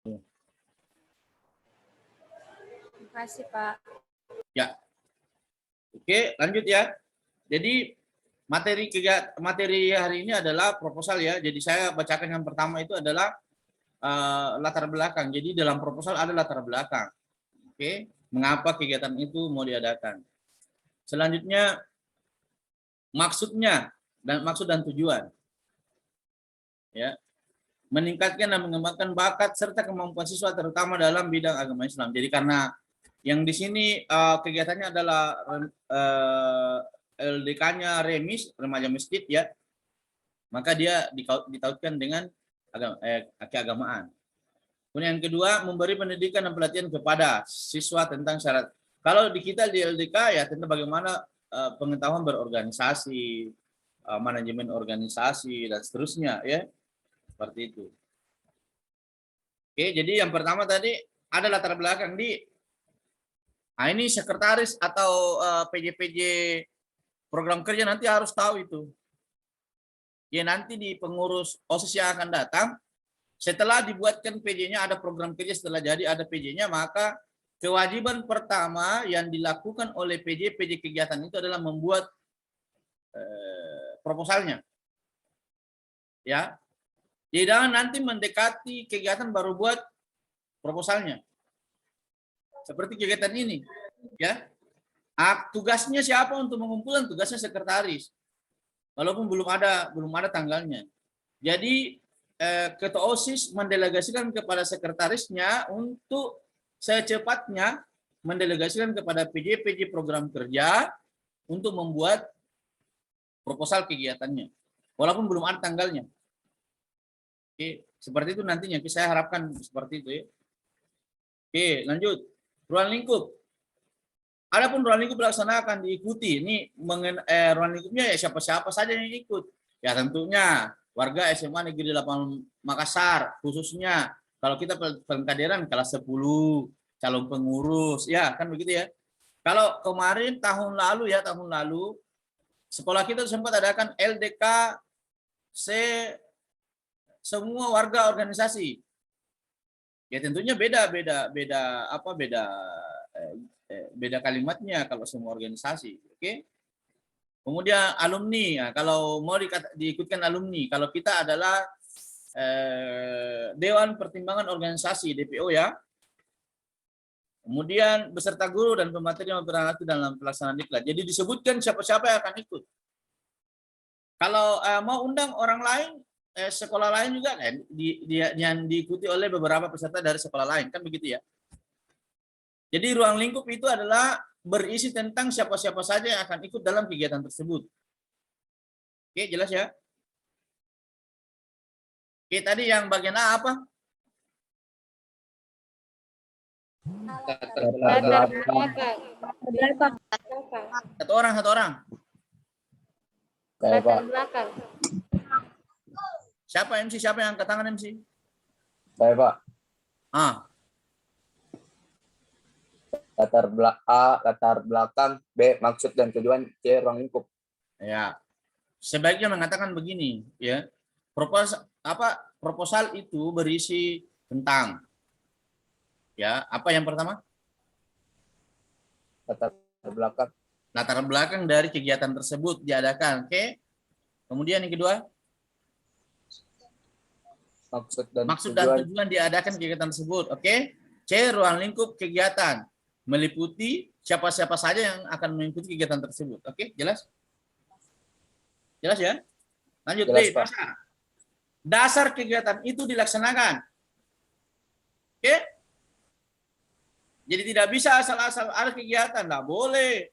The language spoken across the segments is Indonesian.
Terima kasih, Pak. Ya. Oke, lanjut ya. Jadi materi hari ini adalah proposal ya. Jadi saya bacakan yang pertama itu adalah latar belakang. Jadi dalam proposal ada latar belakang. Oke, mengapa kegiatan itu mau diadakan. Selanjutnya maksudnya dan maksud dan tujuan. Ya. Meningkatkan dan mengembangkan bakat serta kemampuan siswa terutama dalam bidang agama Islam. Jadi karena yang di sini kegiatannya adalah LDK-nya Remis, remaja masjid ya, maka dia ditautkan dengan keagamaan. Kemudian yang kedua, memberi pendidikan dan pelatihan kepada siswa tentang syarat. Kalau di kita di LDK ya tentang bagaimana pengetahuan berorganisasi, manajemen organisasi dan seterusnya ya, seperti itu. Oke, jadi yang pertama tadi ada latar belakang ini sekretaris atau PJ-PJ program kerja nanti harus tahu itu. Ya nanti di pengurus OSIS yang akan datang, setelah dibuatkan PJ-nya ada program kerja, setelah jadi ada PJ-nya, maka kewajiban pertama yang dilakukan oleh PJ kegiatan itu adalah membuat proposalnya. Ya. Jadi jangan nanti mendekati kegiatan baru buat proposalnya. Seperti kegiatan ini, ya. Tugasnya siapa untuk mengumpulkan? Tugasnya sekretaris. Walaupun belum ada tanggalnya. Jadi ketua OSIS mendelegasikan kepada sekretarisnya untuk secepatnya mendelegasikan kepada PJ program kerja untuk membuat proposal kegiatannya. Walaupun belum ada tanggalnya. Oke, seperti itu nantinya. Saya harapkan seperti itu ya. Oke, lanjut. Ruang lingkup. Adapun ruang lingkup akan diikuti. Ini ruang lingkupnya ya siapa-siapa saja yang ikut. Ya tentunya warga SMA Negeri 8 Makassar khususnya. Kalau kita pengkaderan kelas 10, calon pengurus, ya kan begitu ya. Kalau kemarin tahun lalu sekolah kita sempat adakan LDK semua warga organisasi. Ya tentunya beda kalimatnya kalau semua organisasi, oke? Kemudian alumni, nah, kalau mau diikutkan alumni, kalau kita adalah Dewan Pertimbangan Organisasi DPO ya. Kemudian beserta guru dan pemateri yang berperan aktif dalam pelaksanaan diklat. Jadi disebutkan siapa-siapa yang akan ikut. Kalau mau undang orang lain, sekolah lain juga kan yang diikuti oleh beberapa peserta dari sekolah lain, kan begitu ya. Jadi ruang lingkup itu adalah berisi tentang siapa-siapa saja yang akan ikut dalam kegiatan tersebut. Oke, jelas ya? Oke, tadi yang bagian A apa? Latar belakang. Satu orang. Latar belakang. Siapa MC? Siapa yang angkat tangan MC? Saya, Pak. Latar belakang, B, maksud dan tujuan, C, ruang lingkup. Ya. Sebaiknya mengatakan begini, ya. Proposal itu berisi tentang apa yang pertama? Latar belakang dari kegiatan tersebut diadakan, oke? Kemudian yang kedua? Maksud dan tujuan diadakan kegiatan tersebut, oke? C, ruang lingkup kegiatan. Meliputi siapa-siapa saja yang akan mengikuti kegiatan tersebut. Oke, jelas? Jelas ya? Lanjut, jelas, B, dasar kegiatan itu dilaksanakan. Oke? Jadi tidak bisa asal-asal ada kegiatan, nggak boleh.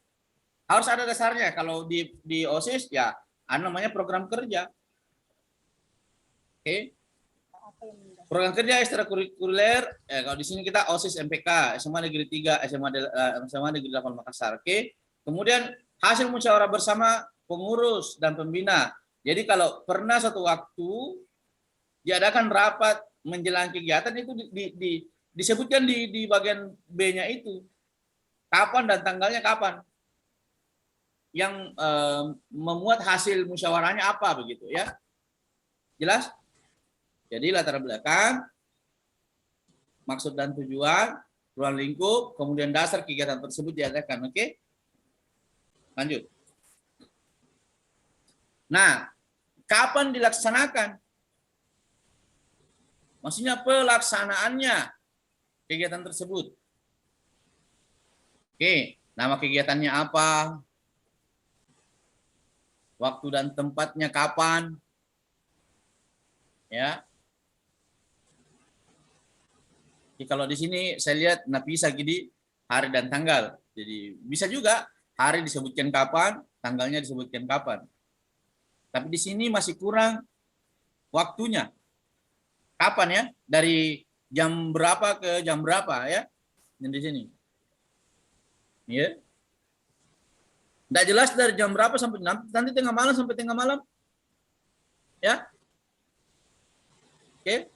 Harus ada dasarnya. Kalau di OSIS ya namanya program kerja. Oke? Program kerja ekstrakurikuler, kalau di sini kita OSIS MPK, SMA Negeri 3, SMA Negeri 8 Makassar. Oke. Kemudian hasil musyawarah bersama pengurus dan pembina. Jadi kalau pernah satu waktu diadakan rapat menjelang kegiatan itu disebutkan di bagian B-nya itu. Kapan dan tanggalnya kapan. Yang memuat hasil musyawarahnya apa begitu ya. Jelas? Jadi latar belakang, maksud dan tujuan, ruang lingkup, kemudian dasar kegiatan tersebut diadakan. Oke? Lanjut. Nah, kapan dilaksanakan? Maksudnya pelaksanaannya kegiatan tersebut. Oke, nama kegiatannya apa? Waktu dan tempatnya kapan? Ya. Jadi kalau di sini saya lihat bisa gini hari dan tanggal. Jadi bisa juga hari disebutkan kapan, tanggalnya disebutkan kapan. Tapi di sini masih kurang waktunya. Kapan ya? Dari jam berapa ke jam berapa ya? Yang di sini. Ya. Tidak jelas dari jam berapa sampai nanti tengah malam sampai tengah malam. Ya. Oke.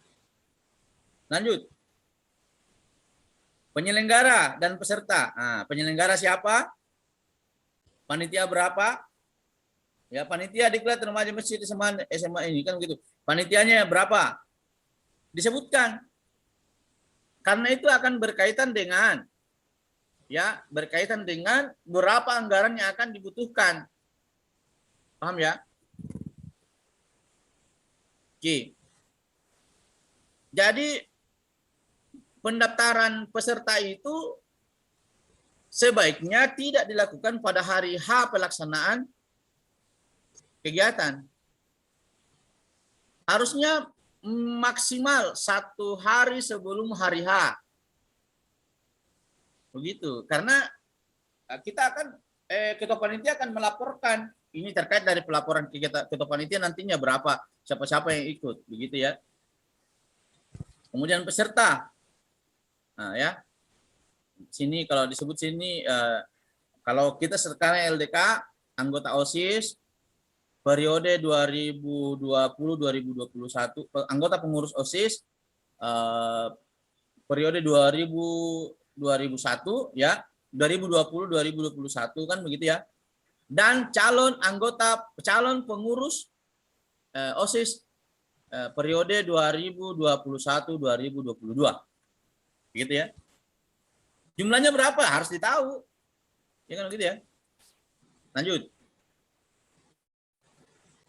Lanjut. Penyelenggara dan peserta. Nah, penyelenggara siapa? Panitia berapa? Ya, panitia diklat remaja masjid SMA ini kan begitu. Panitianya berapa? Disebutkan. Karena itu akan berkaitan dengan berapa anggaran yang akan dibutuhkan. Paham ya? Oke. Jadi pendaftaran peserta itu sebaiknya tidak dilakukan pada hari H pelaksanaan kegiatan. Harusnya maksimal 1 hari sebelum hari H. Begitu. Karena kita akan ketua panitia akan melaporkan ini terkait dari pelaporan kegiatan ketua panitia nantinya berapa, siapa-siapa yang ikut, begitu ya. Kemudian peserta. Nah, ya. Sini kalau disebut sini kalau kita sekarang LDK anggota OSIS periode 2020-2021 anggota pengurus OSIS periode 2001 ya 2020-2021 kan begitu ya, dan calon pengurus OSIS periode 2021-2022 gitu ya. Jumlahnya berapa harus ditahu ya kan begitu ya. Lanjut.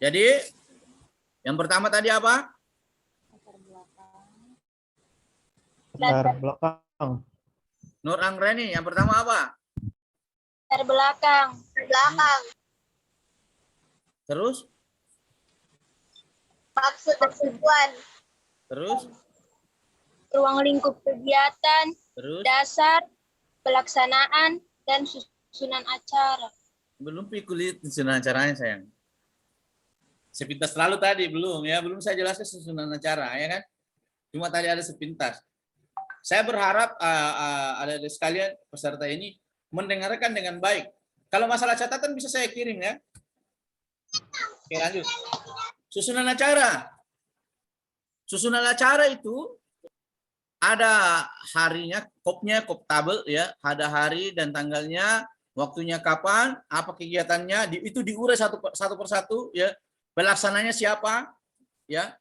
Jadi yang pertama tadi apa? Latar belakang. Nur Anggreni, yang pertama apa? Latar belakang. Terus? Maksud dan tujuan. Terus? Ruang lingkup kegiatan. Terus? Dasar, pelaksanaan, dan susunan acara. Belum kulit susunan acaranya sayang. Sepintas selalu tadi belum ya, belum saya jelaskan susunan acara ya kan. Cuma tadi ada sepintas. Saya berharap ada sekalian peserta ini mendengarkan dengan baik. Kalau masalah catatan bisa saya kirim ya. Oke lanjut. Susunan acara. Susunan acara itu ada harinya, kop tabel ya, ada hari dan tanggalnya, waktunya kapan, apa kegiatannya, itu diurai satu persatu ya. Pelaksananya siapa? Ya.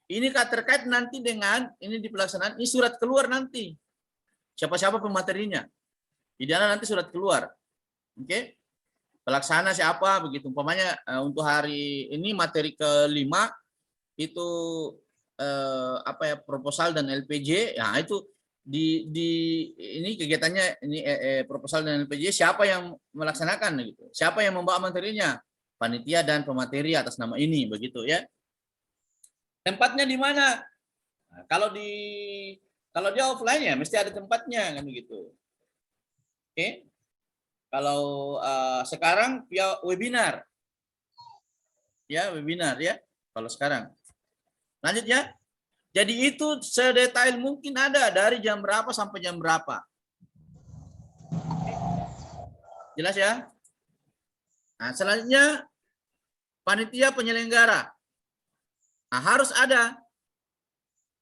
Ini terkait nanti dengan ini di pelaksanaan, ini surat keluar nanti. Siapa-siapa pematerinya. Idealnya nanti surat keluar. Oke. Pelaksana siapa begitu. Umpamanya untuk hari ini materi ke-5 itu proposal dan LPJ. Nah, itu ini kegiatannya ini proposal dan LPJ siapa yang melaksanakan gitu. Siapa yang membawa materinya? Panitia dan pemateri atas nama ini begitu ya. Tempatnya di mana? Nah, kalau dia offline ya mesti ada tempatnya kan begitu. Oke. Kalau sekarang via webinar. Ya, webinar ya. Kalau sekarang. Lanjut ya. Jadi itu sedetail mungkin ada dari jam berapa sampai jam berapa. Jelas ya? Nah, selanjutnya panitia penyelenggara. Nah, harus ada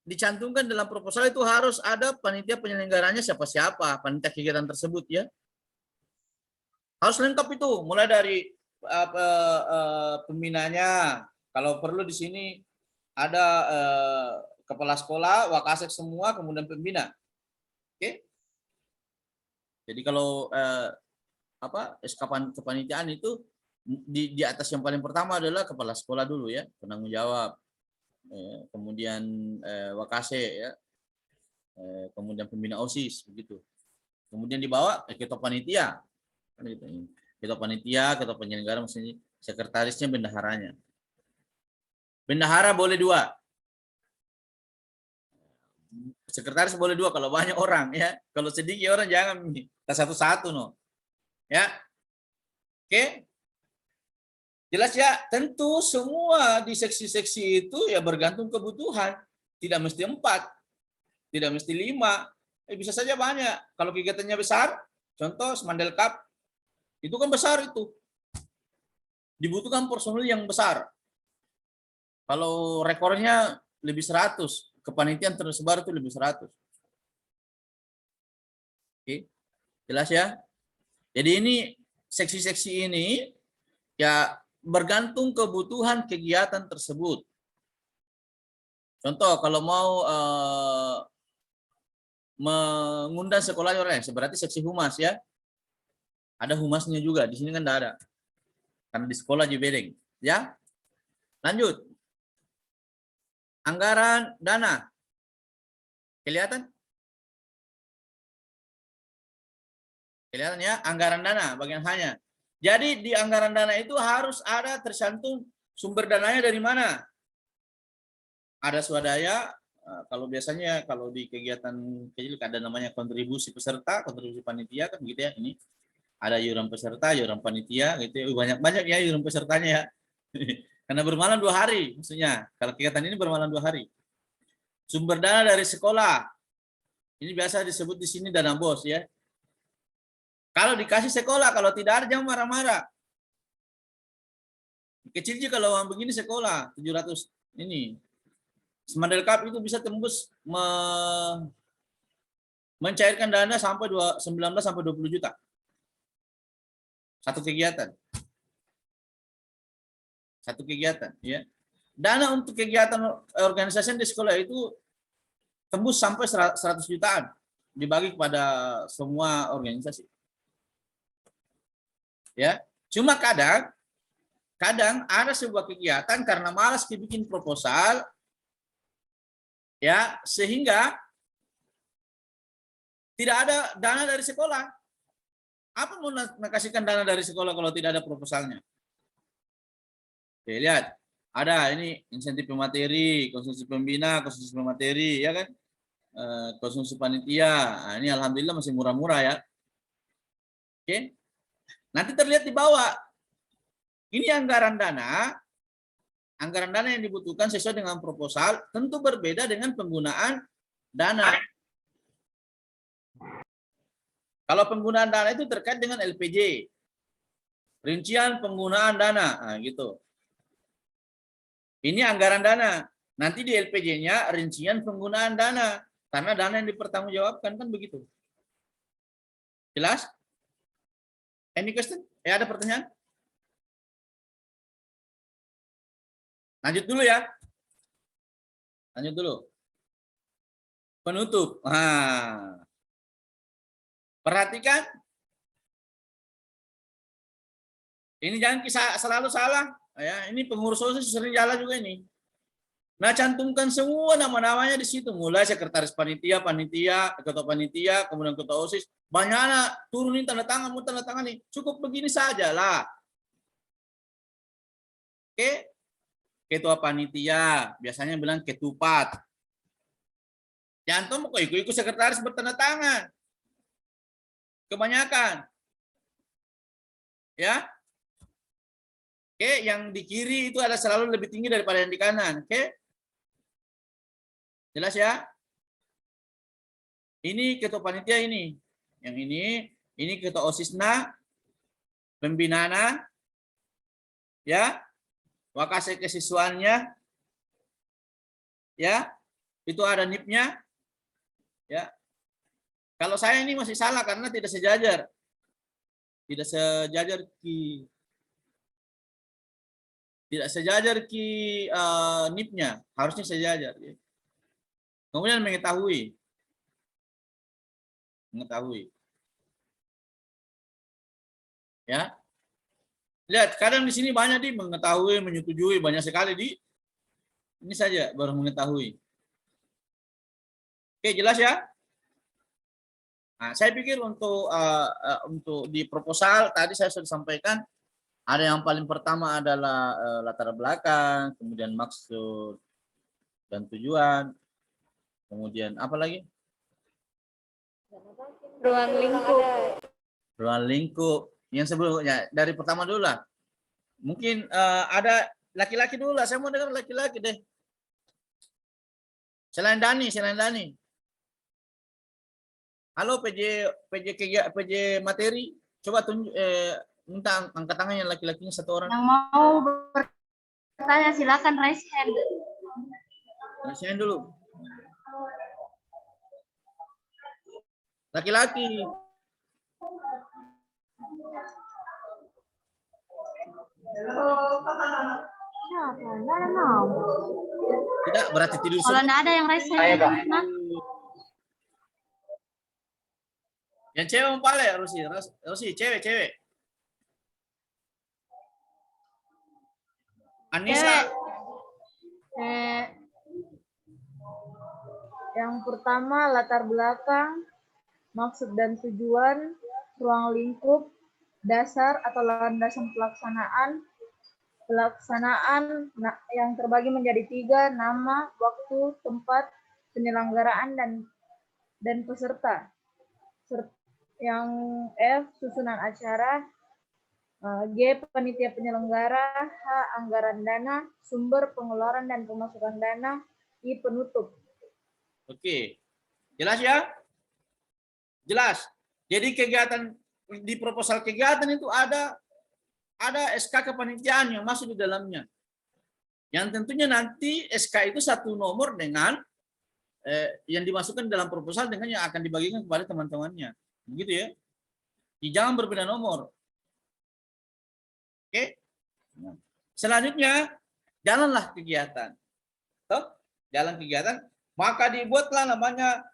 dicantumkan dalam proposal itu harus ada panitia penyelenggaranya siapa-siapa, panitia kegiatan tersebut ya. Harus lengkap itu, mulai dari pembinanya, kalau perlu di sini ada kepala sekolah, wakasek semua, kemudian pembina. Oke? Jadi kalau SK kepanitiaan itu di atas yang paling pertama adalah kepala sekolah dulu ya, penanggung jawab. Kemudian wakasek ya. Kemudian pembina OSIS begitu. Kemudian dibawa ketua panitia. Ketua panitia, ketua penyelenggara, maksudnya sekretarisnya, bendaharanya. Bendahara boleh 2. Sekretaris boleh 2 kalau banyak orang ya. Kalau sedikit orang jangan kita satu-satu no. Ya. Oke. Jelas ya, tentu semua di seksi-seksi itu ya bergantung kebutuhan. Tidak mesti 4, tidak mesti 5. Bisa saja banyak. Kalau kegiatannya besar, contoh Semandel Cup, itu kan besar itu. Dibutuhkan personil yang besar. Kalau rekornya lebih 100, kepanitiaan tersebar itu lebih 100. Oke. Jelas ya? Jadi ini seksi-seksi ini ya bergantung kebutuhan kegiatan tersebut. Contoh kalau mau mengundang sekolah orang, berarti seksi humas ya. Ada humasnya juga, di sini kan tidak ada. Karena di sekolah juga bedeng. Ya. Lanjut. Anggaran dana. Kelihatan? Kelihatan ya, anggaran dana bagian hanya. Jadi di anggaran dana itu harus ada tercantum sumber dananya dari mana. Ada swadaya, kalau biasanya kalau di kegiatan kecil ada namanya kontribusi peserta, kontribusi panitia kan gitu ya. Ini ada iuran peserta, iuran panitia gitu ya. Banyak-banyak ya iuran pesertanya ya. Karena bermalam 2 hari maksudnya. Kalau kegiatan ini bermalam 2 hari. Sumber dana dari sekolah. Ini biasa disebut di sini dana bos ya. Kalau dikasih sekolah, kalau tidak ada jangan marah-marah. Kecil juga kalau begini sekolah 700 ini. Semandel Cup itu bisa tembus mencairkan dana sampai 19 sampai 20 juta. Satu kegiatan. Satu kegiatan ya. Dana untuk kegiatan organisasi di sekolah itu tembus sampai 100 jutaan dibagi kepada semua organisasi. Ya, cuma kadang ada sebuah kegiatan karena malas dibikin proposal, ya sehingga tidak ada dana dari sekolah. Apa mau nakasihkan dana dari sekolah kalau tidak ada proposalnya? Oke, lihat, ada ini insentif pemateri, konsumsi pembina, konsumsi pemateri, ya kan? Konsumsi panitia. Nah, ini alhamdulillah masih murah-murah ya. Oke. Nanti terlihat di bawah. Ini anggaran dana yang dibutuhkan sesuai dengan proposal tentu berbeda dengan penggunaan dana. Kalau penggunaan dana itu terkait dengan LPJ. Rincian penggunaan dana, nah, gitu. Ini anggaran dana. Nanti di LPJ-nya rincian penggunaan dana. Karena dana yang dipertanggungjawabkan kan begitu. Jelas? Any question? Ada pertanyaan? Lanjut dulu ya. Lanjut dulu. Penutup. Nah, perhatikan. Ini jangan selalu salah. Ya, ini pengurus OSIS sering salah juga ini. Nah, cantumkan semua nama-namanya di situ. Mulai sekretaris panitia, ketua panitia, kemudian ketua OSIS. Banyak anak turunin tanda tangan, mau tanda tangan nih. Cukup begini saja lah. Oke. Ketua panitia, biasanya bilang ketupat. Jangan kok ikut sekretaris bertanda tangan. Kebanyakan. Ya. Oke, yang di kiri itu ada selalu lebih tinggi daripada yang di kanan. Oke. Jelas ya? Ini ketua panitia ini. Yang ini ketua OSISNA, pembinana, ya, wakasek kesiswaannya, ya, itu ada NIP-nya, ya. Kalau saya ini masih salah karena tidak sejajar NIP-nya, harusnya sejajar. Ya. Kemudian mengetahui. Mengetahui. Ya. Lihat, kadang di sini banyak di mengetahui, menyetujui, banyak sekali di ini saja baru mengetahui. Oke, jelas ya? Nah, saya pikir untuk di proposal tadi saya sudah sampaikan ada yang paling pertama adalah latar belakang, kemudian maksud dan tujuan, kemudian apa lagi? Ruang lingkup. Ruang lingkup. Yang sebelumnya dari pertama dulu lah. Mungkin ada laki-laki dulu lah. Saya mau dengar laki-laki deh. Selain Dani. Halo PJ materi. Coba tunjuk minta angkat tangan yang laki-lakinya satu orang. Yang mau bertanya silakan raise hand. Raise hand dulu. Laki-laki. Tidak, berarti tidur Kalau semua. nggak ada yang raise Saya, Kak. hand, nah. Yang cewek umpale, Rosi, cewek. Anissa. Yang pertama latar belakang, maksud dan tujuan, ruang lingkup, dasar atau landasan pelaksanaan yang terbagi menjadi 3, nama, waktu, tempat, penyelenggaraan dan peserta. Yang F, susunan acara, G, panitia penyelenggara, H, anggaran dana, sumber pengeluaran dan pemasukan dana, I, penutup. Oke. Jelas ya? Jelas. Jadi kegiatan di proposal kegiatan itu ada SK kepanitiaan yang masuk di dalamnya. Yang tentunya nanti SK itu satu nomor dengan yang dimasukkan dalam proposal dengan yang akan dibagikan kepada teman-temannya. Begitu ya. Jangan berbeda nomor. Oke. Nah, selanjutnya jalanlah kegiatan. Toh? Jalan kegiatan, maka dibuatlah namanya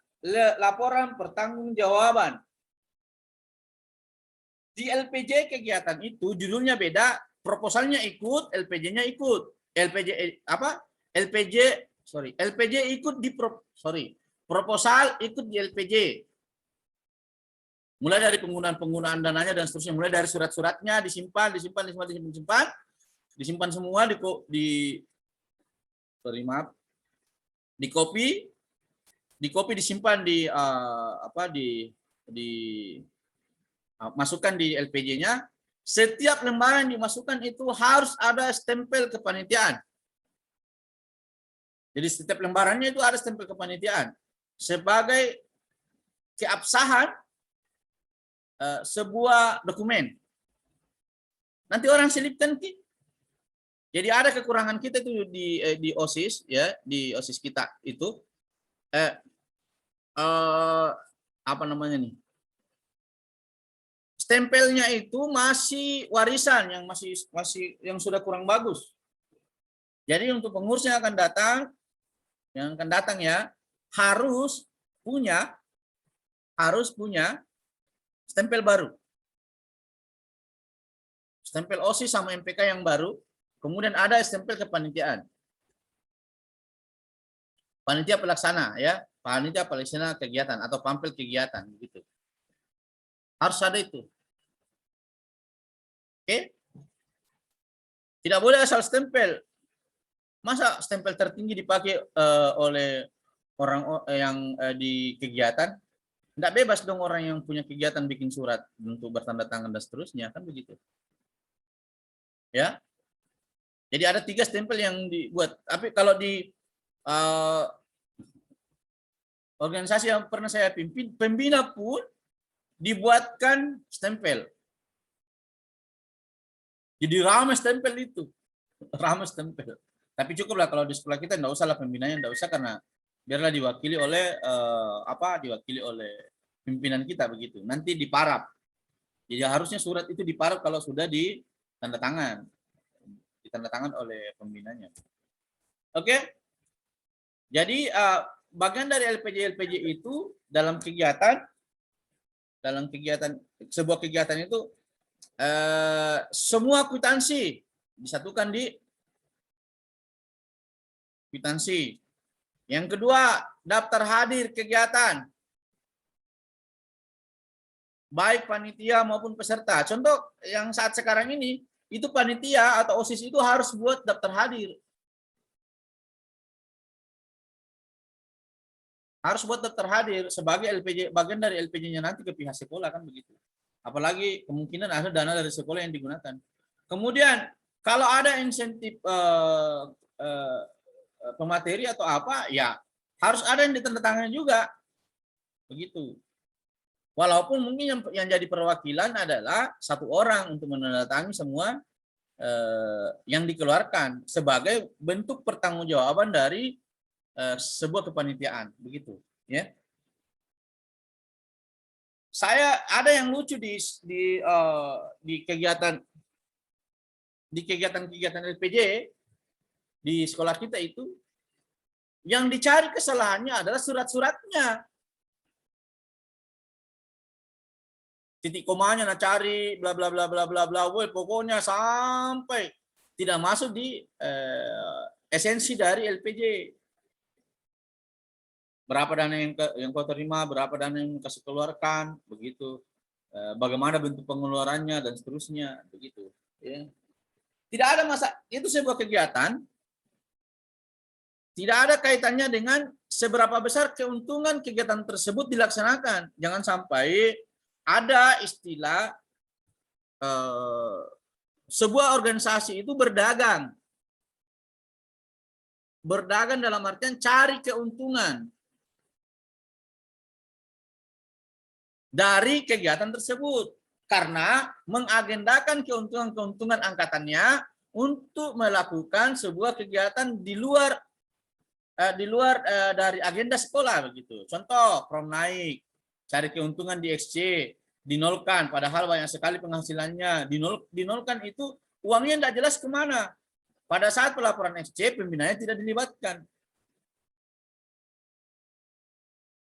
laporan pertanggungjawaban. Di LPJ kegiatan itu judulnya beda, proposalnya ikut, LPJ-nya ikut. LPJ ikut di proposal ikut di LPJ. Mulai dari penggunaan dananya dan seterusnya, mulai dari surat-suratnya disimpan semua disimpan masukkan di LPJ-nya. Setiap lembaran yang dimasukkan itu harus ada stempel kepanitiaan. Jadi setiap lembarannya itu ada stempel kepanitiaan sebagai keabsahan sebuah dokumen. Nanti orang selipkan ki. Jadi ada kekurangan kita itu di OSIS ya, di OSIS kita itu apa namanya nih? Stempelnya itu masih warisan yang masih yang sudah kurang bagus. Jadi untuk pengurus yang akan datang ya harus punya stempel baru. Stempel OSIS sama MPK yang baru, kemudian ada stempel kepanitiaan. Panitia pelaksana ya, panitia pelaksana kegiatan atau pampel kegiatan gitu. Harus ada itu. Oke? Tidak boleh asal stempel. Masa stempel tertinggi dipakai oleh orang yang di kegiatan? Tidak bebas dong orang yang punya kegiatan bikin surat untuk bertanda tangan dan seterusnya, kan begitu. Ya. Jadi ada 3 stempel yang dibuat. Tapi kalau di organisasi yang pernah saya pimpin, pembina pun dibuatkan stempel. Jadi ramai stempel itu. Ramai stempel. Tapi cukuplah kalau di sekolah kita enggak usah lah pembinanya, enggak usah, karena biarlah diwakili oleh diwakili oleh pimpinan kita begitu. Nanti diparap. Jadi harusnya surat itu diparap kalau sudah ditandatangan oleh pembinanya. Oke? Jadi bagian dari LPJ itu dalam kegiatan sebuah kegiatan itu semua kwitansi disatukan di kwitansi. Yang kedua, daftar hadir kegiatan. Baik panitia maupun peserta. Contoh yang saat sekarang ini, itu panitia atau OSIS itu harus buat daftar hadir. Harus buat daftar hadir sebagai LPJ, bagian dari LPJ-nya nanti ke pihak sekolah kan begitu. Apalagi kemungkinan ada dana dari sekolah yang digunakan. Kemudian kalau ada insentif pemateri atau apa, ya harus ada yang ditandatangani juga. Begitu. Walaupun mungkin yang jadi perwakilan adalah satu orang untuk menandatangani semua yang dikeluarkan sebagai bentuk pertanggungjawaban dari sebuah kepanitiaan, begitu, ya. Saya ada yang lucu di kegiatan LPJ di sekolah kita itu, yang dicari kesalahannya adalah surat-suratnya. Titik komanya nah cari bla bla bla bla bla bla, pokoknya sampai tidak masuk di esensi dari LPJ. Berapa dana yang kau terima, berapa dana yang kasih keluarkan, begitu. Bagaimana bentuk pengeluarannya dan seterusnya, begitu. Ya. Tidak ada itu sebuah kegiatan. Tidak ada kaitannya dengan seberapa besar keuntungan kegiatan tersebut dilaksanakan. Jangan sampai ada istilah sebuah organisasi itu berdagang. Berdagang dalam artian cari keuntungan dari kegiatan tersebut. Karena mengagendakan keuntungan-keuntungan angkatannya untuk melakukan sebuah kegiatan di luar dari agenda sekolah begitu. Contoh, prom naik, cari keuntungan di XC, dinolkan, padahal banyak sekali penghasilannya. Dinolkan itu uangnya tidak jelas kemana. Pada saat pelaporan XC, pembinaannya tidak dilibatkan.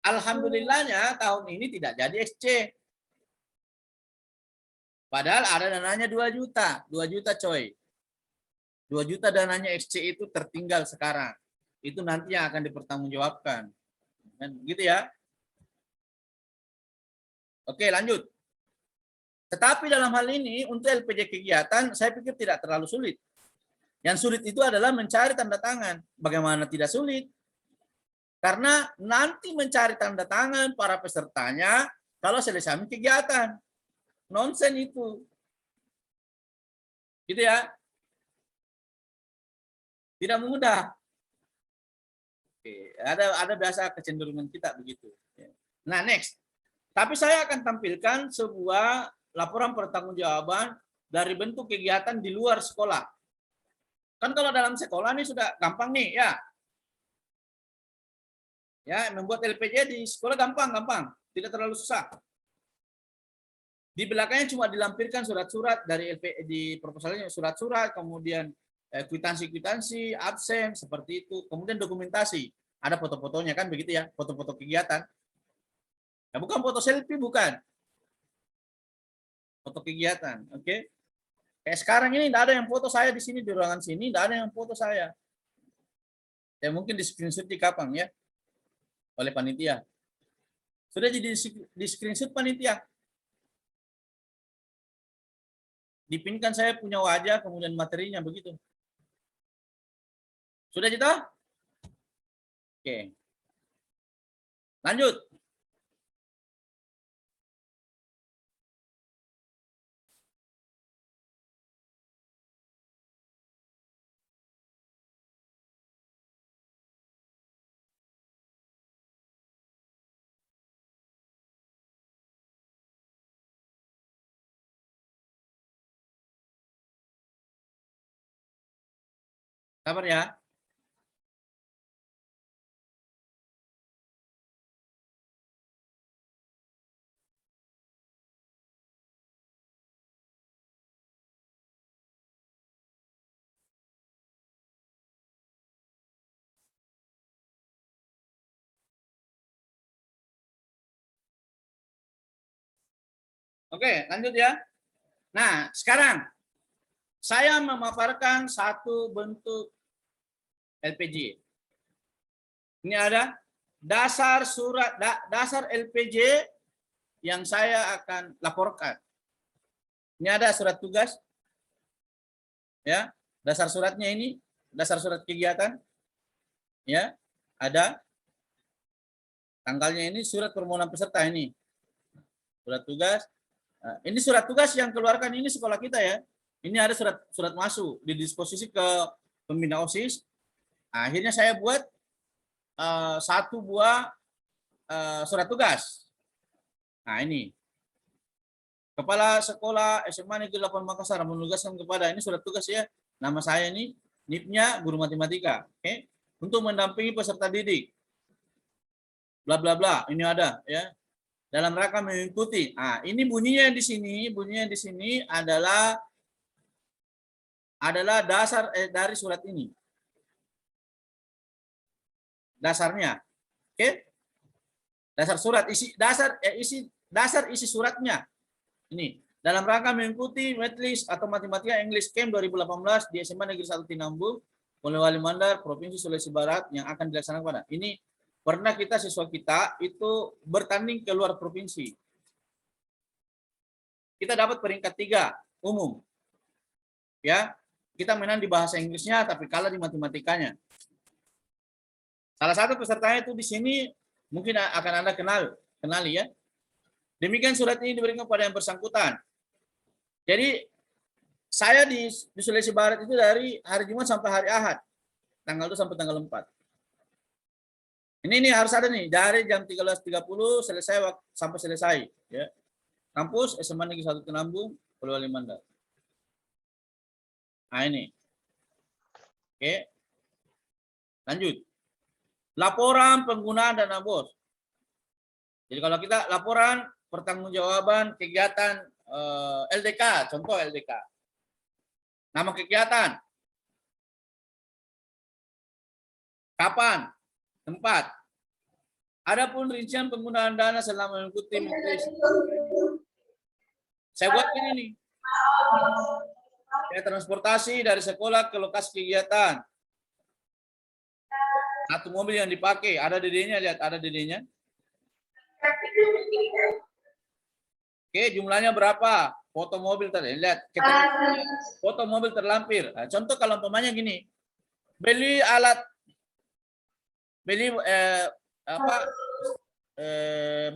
Alhamdulillahnya tahun ini tidak jadi XC. Padahal ada dananya 2 juta. 2 juta coy. 2 juta dananya XC itu tertinggal sekarang. Itu nanti yang akan dipertanggungjawabkan. Gitu ya. Oke, lanjut. Tetapi dalam hal ini untuk LPJ kegiatan saya pikir tidak terlalu sulit. Yang sulit itu adalah mencari tanda tangan. Bagaimana tidak sulit? Karena nanti mencari tanda tangan para pesertanya kalau selesai kegiatan. Nonsen itu. Gitu ya. Tidak mudah. Oke, ada biasa kecenderungan kita begitu. Nah, next. Tapi saya akan tampilkan sebuah laporan pertanggungjawaban dari bentuk kegiatan di luar sekolah. Kan kalau dalam sekolah ini sudah gampang nih, ya. Ya, membuat LPJ di sekolah gampang, tidak terlalu susah. Di belakangnya cuma dilampirkan surat-surat dari di proposalnya, surat-surat, kemudian kwitansi-kwitansi, absen, seperti itu. Kemudian dokumentasi, ada foto-fotonya kan begitu ya, foto-foto kegiatan. Nah, bukan foto selfie, bukan. Foto kegiatan, oke. Kayak sekarang ini tidak ada yang foto saya di sini, di ruangan sini, tidak ada yang foto saya. Ya mungkin di screenshot di kapan ya, oleh panitia. Sudah jadi di screenshot panitia. Dipinkan saya punya wajah, kemudian materinya begitu. Sudah gitu? Oke. Lanjut. Sabar ya. Oke, lanjut ya. Nah, sekarang saya memaparkan satu bentuk LPJ. Ini ada dasar surat dasar LPJ yang saya akan laporkan. Ini ada surat tugas. Ya, dasar suratnya ini, dasar surat kegiatan. Ya, ada tanggalnya ini, surat permohonan peserta ini. Surat tugas. Nah, ini surat tugas yang keluarkan ini sekolah kita ya. Ini ada surat masuk di disposisi ke pembina OSIS. Akhirnya saya buat satu buah surat tugas. Nah, ini. Kepala Sekolah SMA Negeri 8 Makassar menugaskan kepada, ini surat tugas ya. Nama saya ini, NIP-nya guru matematika. Oke. Untuk mendampingi peserta didik. Bla bla bla, ini ada ya. Dalam rangka mengikuti. Nah, ini bunyinya di sini adalah dasar dari surat ini. Dasarnya. Oke? Dasar surat isi suratnya. Ini dalam rangka mengikuti Majelis atau Matematika English Camp 2018 di SMA Negeri 1 Tinambung, Polewali Mandar, Provinsi Sulawesi Barat yang akan dilaksanakan pada. Ini pernah kita siswa kita itu bertanding ke luar provinsi. Kita dapat peringkat 3 umum. Ya, kita menang di bahasa Inggrisnya tapi kalah di matematikanya. Salah satu pesertanya itu di sini mungkin akan Anda kenali ya. Demikian surat ini diberikan kepada yang bersangkutan. Jadi saya di Sulawesi Barat itu dari hari Jumat sampai hari Ahad. Tanggal 2 sampai tanggal 4. Ini harus ada nih dari jam 13.30 selesai sampai selesai ya. Kampus SMA Negeri 1 Tinambung, Polewali Mandar. Nah, ini. Oke. Lanjut. Laporan penggunaan dana BOS. Jadi kalau kita laporan pertanggungjawaban kegiatan LDK, contoh LDK. Nama kegiatan. Kapan? Tempat. Adapun rincian penggunaan dana selama mengikuti majelis. Saya buat ini nih. Ya, transportasi dari sekolah ke lokasi kegiatan. Satu mobil yang dipakai, ada DD-nya, lihat ada DD-nya. Oke, jumlahnya berapa? Foto mobil tadi, lihat. Foto mobil terlampir. Nah, contoh kalau umpamanya gini, beli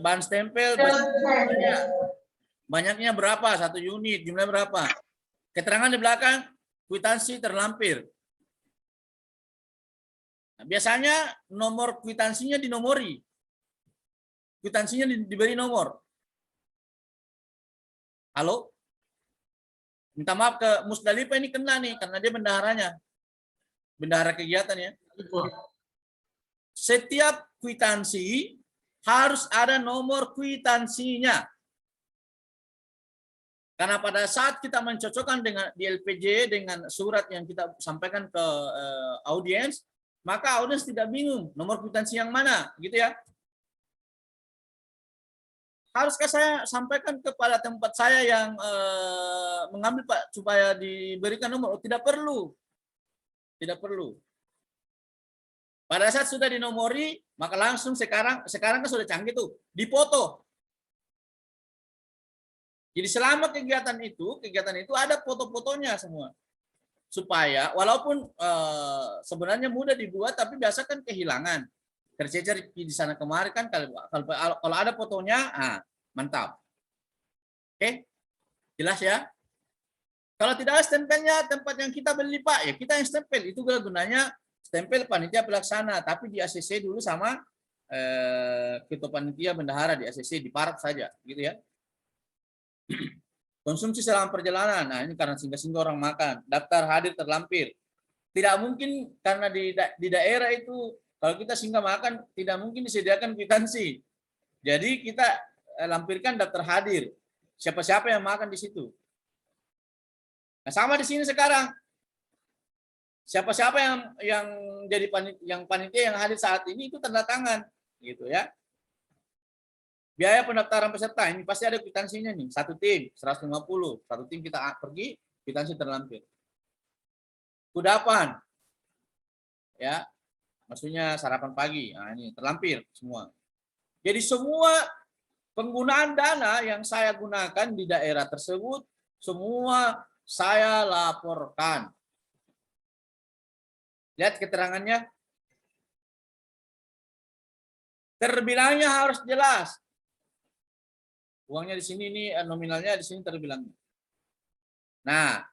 bahan stempel, banyaknya berapa? 1 unit, jumlahnya berapa? Keterangan di belakang, kwitansi terlampir. Nah, biasanya nomor kwitansinya dinomori. Kwitansinya diberi nomor. Halo? Minta maaf ke Musdalifah ini kena nih, karena dia bendaharanya. Bendahara kegiatan ya. Setiap kwitansi harus ada nomor kwitansinya. Karena pada saat kita mencocokkan dengan di LPJ dengan surat yang kita sampaikan ke audiens, maka audiens tidak bingung nomor kwitansi yang mana, gitu ya. Haruskah saya sampaikan kepada tempat saya yang mengambil Pak supaya diberikan nomor? Oh, tidak perlu. Tidak perlu. Pada saat sudah dinomori, maka langsung sekarang kan sudah canggih tuh, dipoto. Jadi selama kegiatan itu ada foto-fotonya semua. Supaya walaupun sebenarnya mudah dibuat, tapi biasa kan kehilangan. Tercecer di sana kemari kan, kalau ada fotonya, mantap. Oke, jelas ya. Kalau tidak ada stempelnya, tempat yang kita beli Pak, ya kita yang stempel. Itu gunanya stempel panitia pelaksana, tapi di ACC dulu sama ketua panitia bendahara di ACC, di Parap saja, gitu ya. Konsumsi selama perjalanan, nah ini karena singgah-singgah orang makan. Daftar hadir terlampir. Tidak mungkin karena di daerah itu kalau kita singgah makan tidak mungkin disediakan kwitansi. Jadi kita lampirkan daftar hadir. Siapa-siapa yang makan di situ. Nah sama di sini sekarang. Siapa-siapa yang jadi panitia yang hadir saat ini itu tanda tangan, gitu ya. Biaya pendaftaran peserta ini pasti ada kwitansinya nih. Satu tim 150, satu tim kita pergi, kwitansi terlampir. Kudapan, ya, maksudnya sarapan pagi. Nah, ini terlampir semua. Jadi semua penggunaan dana yang saya gunakan di daerah tersebut semua saya laporkan. Lihat keterangannya. Terbilangnya harus jelas. Uangnya di sini ini nominalnya di sini terbilang. Nah,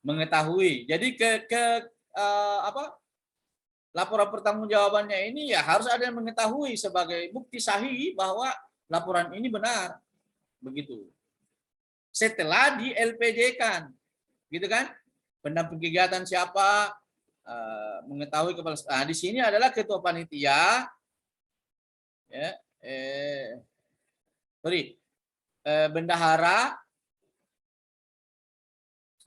mengetahui. Jadi laporan pertanggungjawabannya ini ya harus ada yang mengetahui sebagai bukti sahih bahwa laporan ini benar. Begitu. Setelah di LPJ-kan. Gitu kan? Pendamping kegiatan siapa? Mengetahui kepala. Nah, di sini adalah ketua panitia. Ya, bendahara,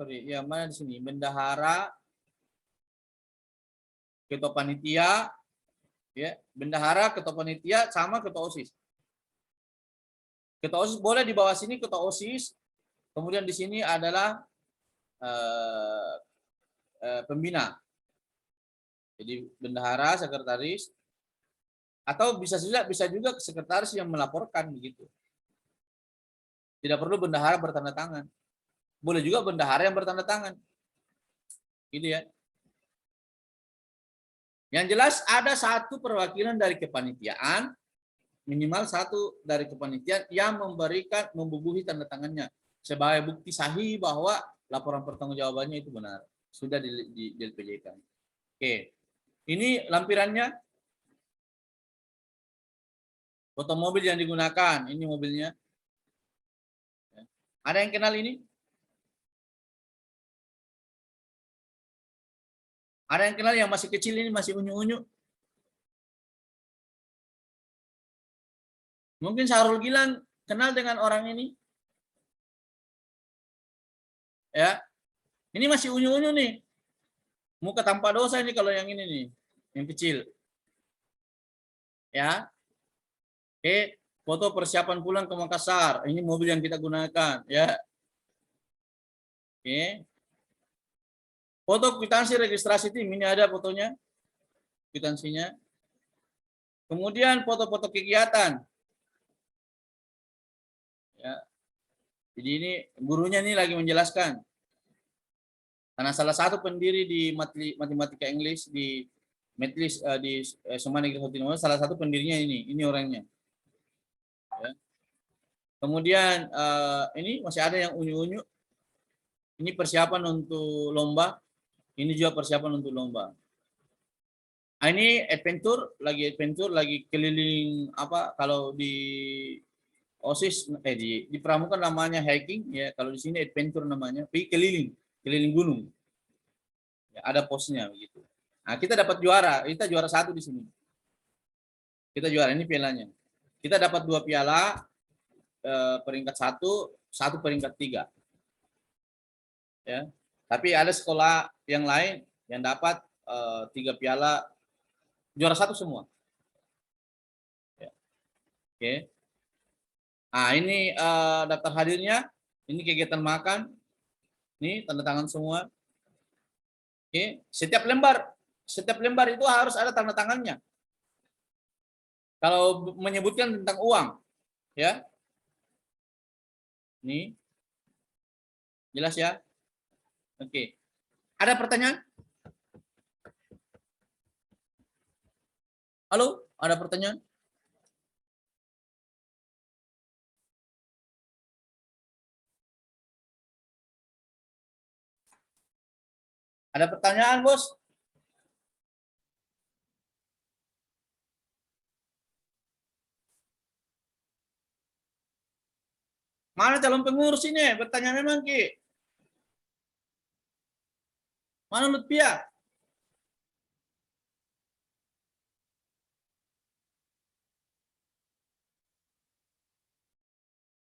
yang mana di sini? Bendahara, ketua panitia, ya, bendahara, ketua panitia, sama ketua OSIS. Ketua OSIS boleh di bawah sini ketua OSIS, kemudian di sini adalah pembina. Jadi bendahara, sekretaris, atau bisa juga sekretaris yang melaporkan begitu. Tidak perlu bendahara bertanda tangan. Boleh juga bendahara yang bertanda tangan. Gitu ya. Yang jelas ada satu perwakilan dari kepanitiaan, minimal satu dari kepanitiaan yang membubuhi tanda tangannya sebagai bukti sahih bahwa laporan pertanggungjawabannya itu benar. Sudah di LPJ-kan. Oke. Ini lampirannya. Foto mobil yang digunakan. Ini mobilnya. Ada yang kenal ini? Ada yang kenal yang masih kecil ini, masih unyu-unyu? Mungkin Syahrul Gilang kenal dengan orang ini? Ya. Ini masih unyu-unyu nih. Muka tanpa dosa ini kalau yang ini nih, yang kecil. Ya. Oke. Foto persiapan pulang ke Makassar. Ini mobil yang kita gunakan, ya. Oke. Foto kwitansi registrasi tim, ini ada fotonya. Kwitansinya. Kemudian foto-foto kegiatan. Ya. Jadi ini gurunya nih lagi menjelaskan. Karena salah satu pendiri di matematika Inggris di Metlis di SMA Negeri Hotinoma, salah satu pendirinya ini orangnya. Ya. Kemudian ini masih ada yang unyu-unyu. Ini persiapan untuk lomba. Ini juga persiapan untuk lomba. Nah, ini adventure, lagi keliling apa kalau di OSIS di pramuka namanya hiking ya, kalau di sini adventure namanya, pergi keliling gunung. Ya, ada posnya begitu. Nah, kita dapat juara, kita juara 1 di sini. Kita juara, ini pialanya. Kita dapat 2 piala, peringkat 1 peringkat 3. Ya. Tapi ada sekolah yang lain yang dapat 3 piala, juara 1 semua. Ya. Oke. Nah, ini daftar hadirnya, ini kegiatan makan, ini tanda tangan semua. Oke. Setiap lembar itu harus ada tanda tangannya. Kalau menyebutkan tentang uang, ya. Ini jelas ya. Oke. Ada pertanyaan? Halo, ada pertanyaan? Ada pertanyaan, Bos? Mana calon pengurus ini? Bertanya memang, Ki. Mana Lutfia?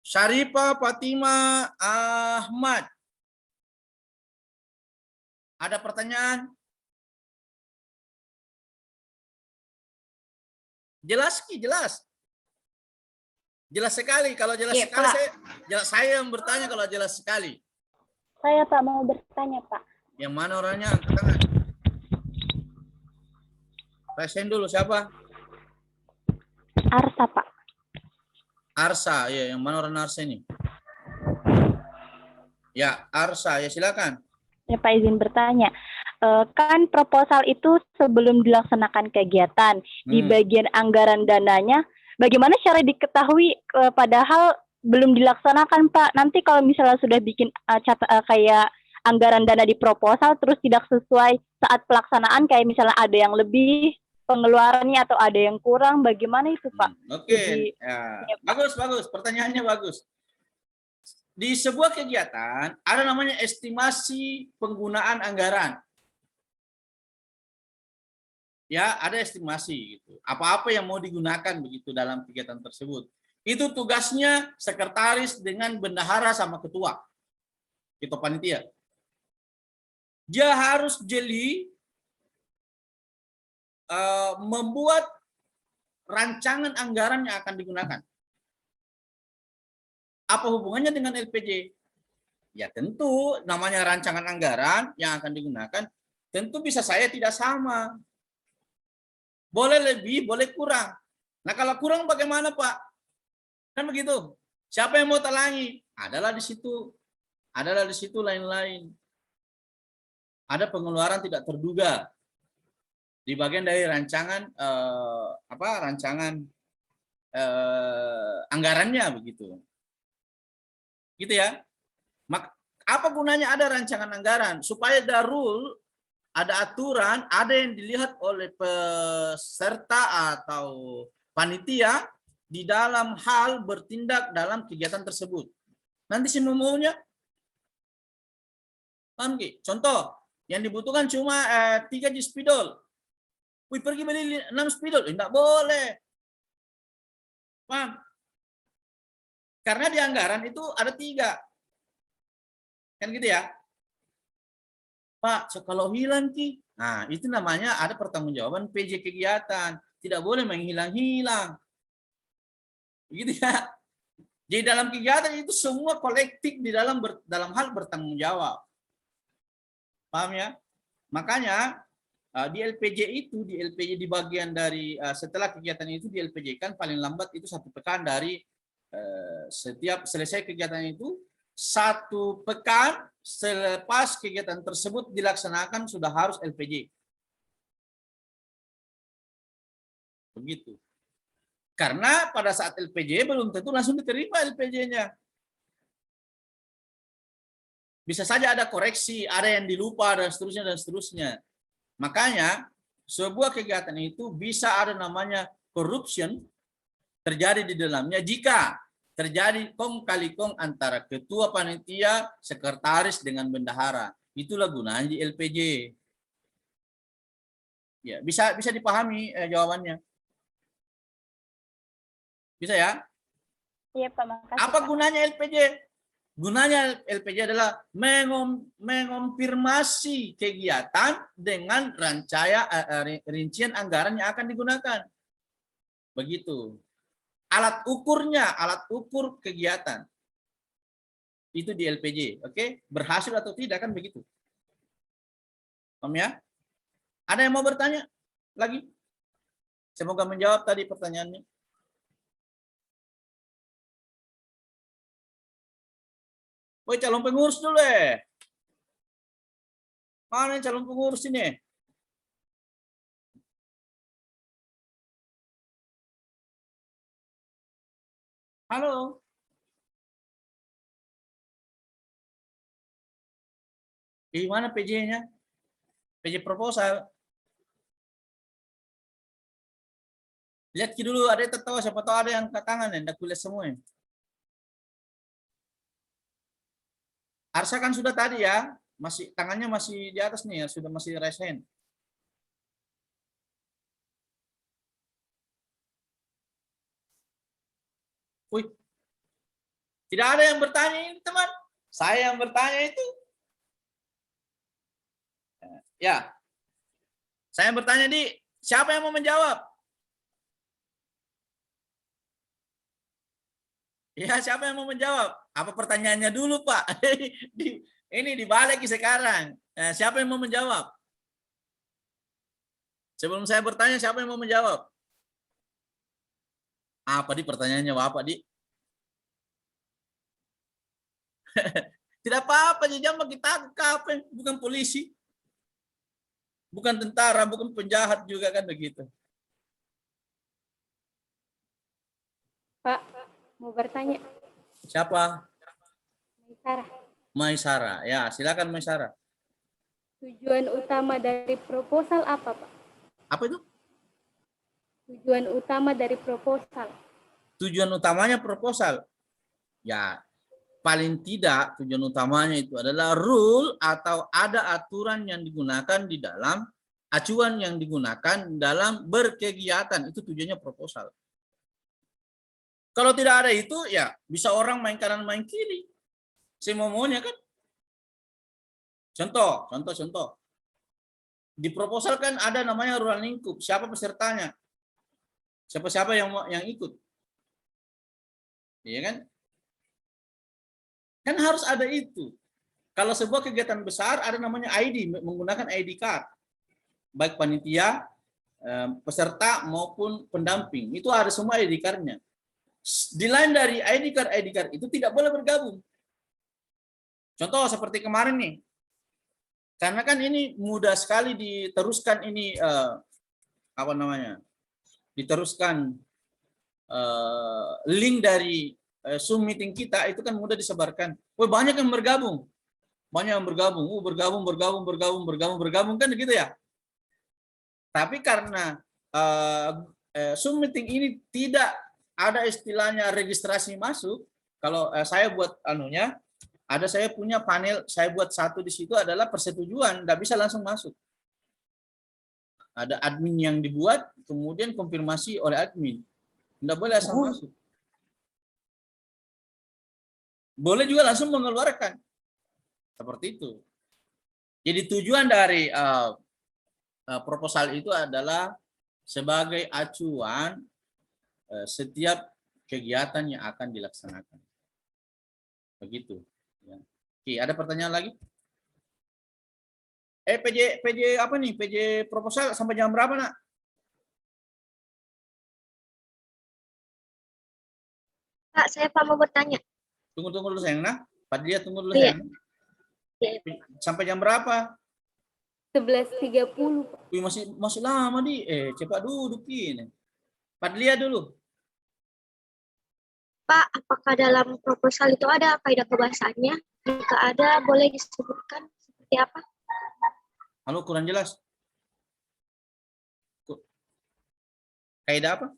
Syarifah Fatima Ahmad. Ada pertanyaan? Jelas, Ki, jelas. Jelas sekali. Kalau jelas Iya, sekali, Pak. saya yang bertanya kalau jelas sekali. Saya Pak mau bertanya Pak. Yang mana orangnya? Angkat tangan. Rasain dulu siapa? Arsa Pak. Arsa, ya. Yang mana orang Arsa ini? Ya, Arsa, ya silakan. Ya Pak izin bertanya. Kan proposal itu sebelum dilaksanakan kegiatan di bagian anggaran dananya, bagaimana cara diketahui padahal belum dilaksanakan Pak? Nanti kalau misalnya sudah bikin kayak anggaran dana di proposal terus tidak sesuai saat pelaksanaan, kayak misalnya ada yang lebih pengeluarannya atau ada yang kurang, bagaimana itu Pak? Oke, ya. Bagus. Pertanyaannya bagus. Di sebuah kegiatan ada namanya estimasi penggunaan anggaran. Ya, ada estimasi gitu. Apa-apa yang mau digunakan begitu dalam kegiatan tersebut. Itu tugasnya sekretaris dengan bendahara sama ketua panitia. Dia harus jeli membuat rancangan anggaran yang akan digunakan. Apa hubungannya dengan LPJ? Ya tentu namanya rancangan anggaran yang akan digunakan tentu bisa saya tidak sama. Boleh lebih, boleh kurang. Nah kalau kurang bagaimana Pak? Kan begitu. Siapa yang mau talangi? Adalah di situ lain-lain. Ada pengeluaran tidak terduga di bagian dari rancangan anggarannya begitu. Gitu ya. Apa gunanya ada rancangan anggaran? Supaya ada rule, ada aturan, ada yang dilihat oleh peserta atau panitia di dalam hal bertindak dalam kegiatan tersebut. Nanti semuanya, paham Ki? Contoh, yang dibutuhkan cuma 3 spidol. Wih, pergi beli 6 spidol, tidak boleh. Paham? Karena di anggaran itu ada 3. Kan gitu ya? Pak, kalau hilang Ki, nah itu namanya ada pertanggungjawaban PJ kegiatan. Tidak boleh menghilang-hilang. Gitu ya. Jadi dalam kegiatan itu semua kolektif di dalam hal bertanggung jawab. Paham ya? Makanya di LPJ di bagian dari setelah kegiatan itu di LPJ kan paling lambat itu 1 pekan dari setiap selesai kegiatan itu 1 pekan selepas kegiatan tersebut dilaksanakan sudah harus LPJ. Begitu. Karena pada saat LPJ belum tentu langsung diterima LPJ-nya. Bisa saja ada koreksi, ada yang dilupa dan seterusnya. Makanya sebuah kegiatan itu bisa ada namanya corruption terjadi di dalamnya jika terjadi kong kali kong antara ketua panitia, sekretaris dengan bendahara. Itulah gunanya di LPJ. Ya, bisa dipahami jawabannya. Bisa ya? Iya Pak, makasih. Apa Pak. gunanya LPJ? Gunanya LPJ adalah mengonfirmasi kegiatan dengan rincian anggaran yang akan digunakan. Begitu. Alat ukur kegiatan. Itu di LPJ, oke? Berhasil atau tidak kan begitu. Om ya? Ada yang mau bertanya lagi? Semoga menjawab tadi pertanyaannya. Woi, calon pengurus dulu deh. Mana calon pengurus ini? Halo. Di mana PJ-nya? PJ proposal. Lihat dulu, ada yang tertawa, siapa tahu ada yang angkat tangan, hendak kuliah semua. Arsa kan sudah tadi ya, tangannya masih di atas nih ya, sudah masih raise hand. Wih, tidak ada yang bertanya ini teman, saya yang bertanya itu. Ya, saya yang bertanya di, siapa yang mau menjawab? Ya, siapa yang mau menjawab? Apa pertanyaannya dulu, Pak? Ini dibalik sekarang. Siapa yang mau menjawab? Sebelum saya bertanya, siapa yang mau menjawab? Apa di pertanyaannya, Bapak, di? Tidak apa-apa, jangan kita KP, bukan polisi. Bukan tentara, bukan penjahat juga kan begitu. Pak, mau bertanya. Siapa? Sarah, Maisara. Ya, silakan Maisara. tujuan utama dari proposal apa, Pak? Apa itu? Tujuan utama dari proposal. Tujuan utamanya proposal. Ya, paling tidak tujuan utamanya itu adalah rule atau ada aturan yang digunakan di dalam acuan yang digunakan dalam berkegiatan. Itu tujuannya proposal. Kalau tidak ada itu, ya bisa orang main kanan main kiri. Semau-maunya kan. Contoh. Di proposal kan ada namanya ruang lingkup. Siapa pesertanya? Siapa-siapa yang ikut? Iya kan? Kan harus ada itu. Kalau sebuah kegiatan besar ada namanya ID, menggunakan ID card. Baik panitia, peserta maupun pendamping. Itu ada semua ID card-nya. Di lain dari ID card itu tidak boleh bergabung. Contoh seperti kemarin nih. Karena kan ini mudah sekali diteruskan ini diteruskan link dari Zoom meeting kita itu kan mudah disebarkan. Wah, banyak yang bergabung. Bergabung kan gitu ya. Tapi karena Zoom meeting ini tidak ada istilahnya registrasi masuk. Kalau saya buat saya punya panel, saya buat satu di situ adalah persetujuan, nggak bisa langsung masuk. Ada admin yang dibuat, kemudian konfirmasi oleh admin. Nggak boleh langsung masuk. Boleh juga langsung mengeluarkan. Seperti itu. Jadi tujuan dari proposal itu adalah sebagai acuan setiap kegiatan yang akan dilaksanakan. Begitu. Ya. Oke, ada pertanyaan lagi? PJ apa nih? PJ proposal sampai jam berapa, Nak? Pak, saya mau bertanya. Tunggu dulu sayang, nah. Padlia tunggu dulu Iya. sayang. Sampai jam berapa? 11.30. Wih, masih lama di. Cepat duduk ini. Padlia dulu. Pak, apakah dalam proposal itu ada kaidah kebahasaannya? Jika ada, boleh disebutkan seperti apa? Halo, kurang jelas. Kaidah apa?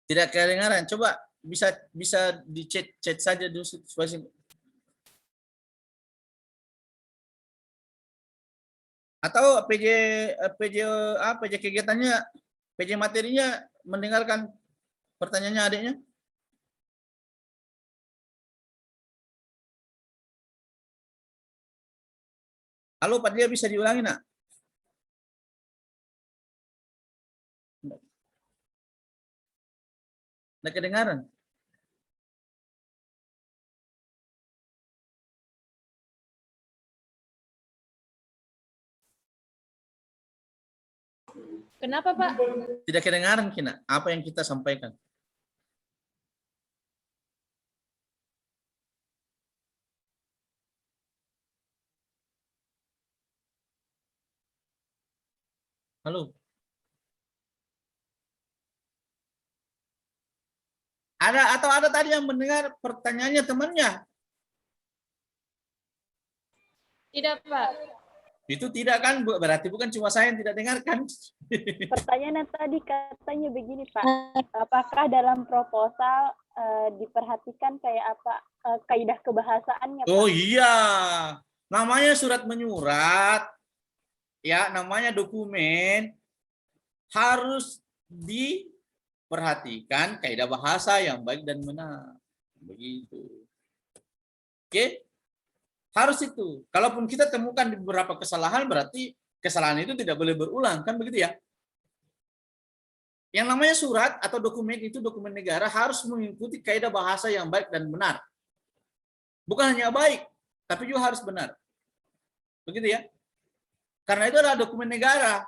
Tidak kedengaran. Coba bisa di chat saja dulu supaya atau PJ kegiatannya, PJ materinya mendengarkan pertanyaannya adiknya. Halo, Pak Dia bisa diulangi, Nak? Nggak kedengaran. Kenapa, Pak? Tidak kedengaran, Kina. Apa yang kita sampaikan? Halo. Ada tadi yang mendengar pertanyaannya temannya? Tidak, Pak. Itu tidak kan, berarti bukan cuma saya yang tidak dengarkan. Pertanyaannya tadi katanya begini, Pak. Apakah dalam proposal diperhatikan kayak apa kaidah kebahasaannya, Pak? Oh iya, namanya surat menyurat, ya namanya dokumen, harus diperhatikan kaidah bahasa yang baik dan benar. Begitu. Oke? Harus itu. Kalaupun kita temukan di beberapa kesalahan, berarti kesalahan itu tidak boleh berulang, kan begitu ya? Yang namanya surat atau dokumen itu dokumen negara harus mengikuti kaidah bahasa yang baik dan benar. Bukan hanya baik, tapi juga harus benar. Begitu ya. Karena itu adalah dokumen negara.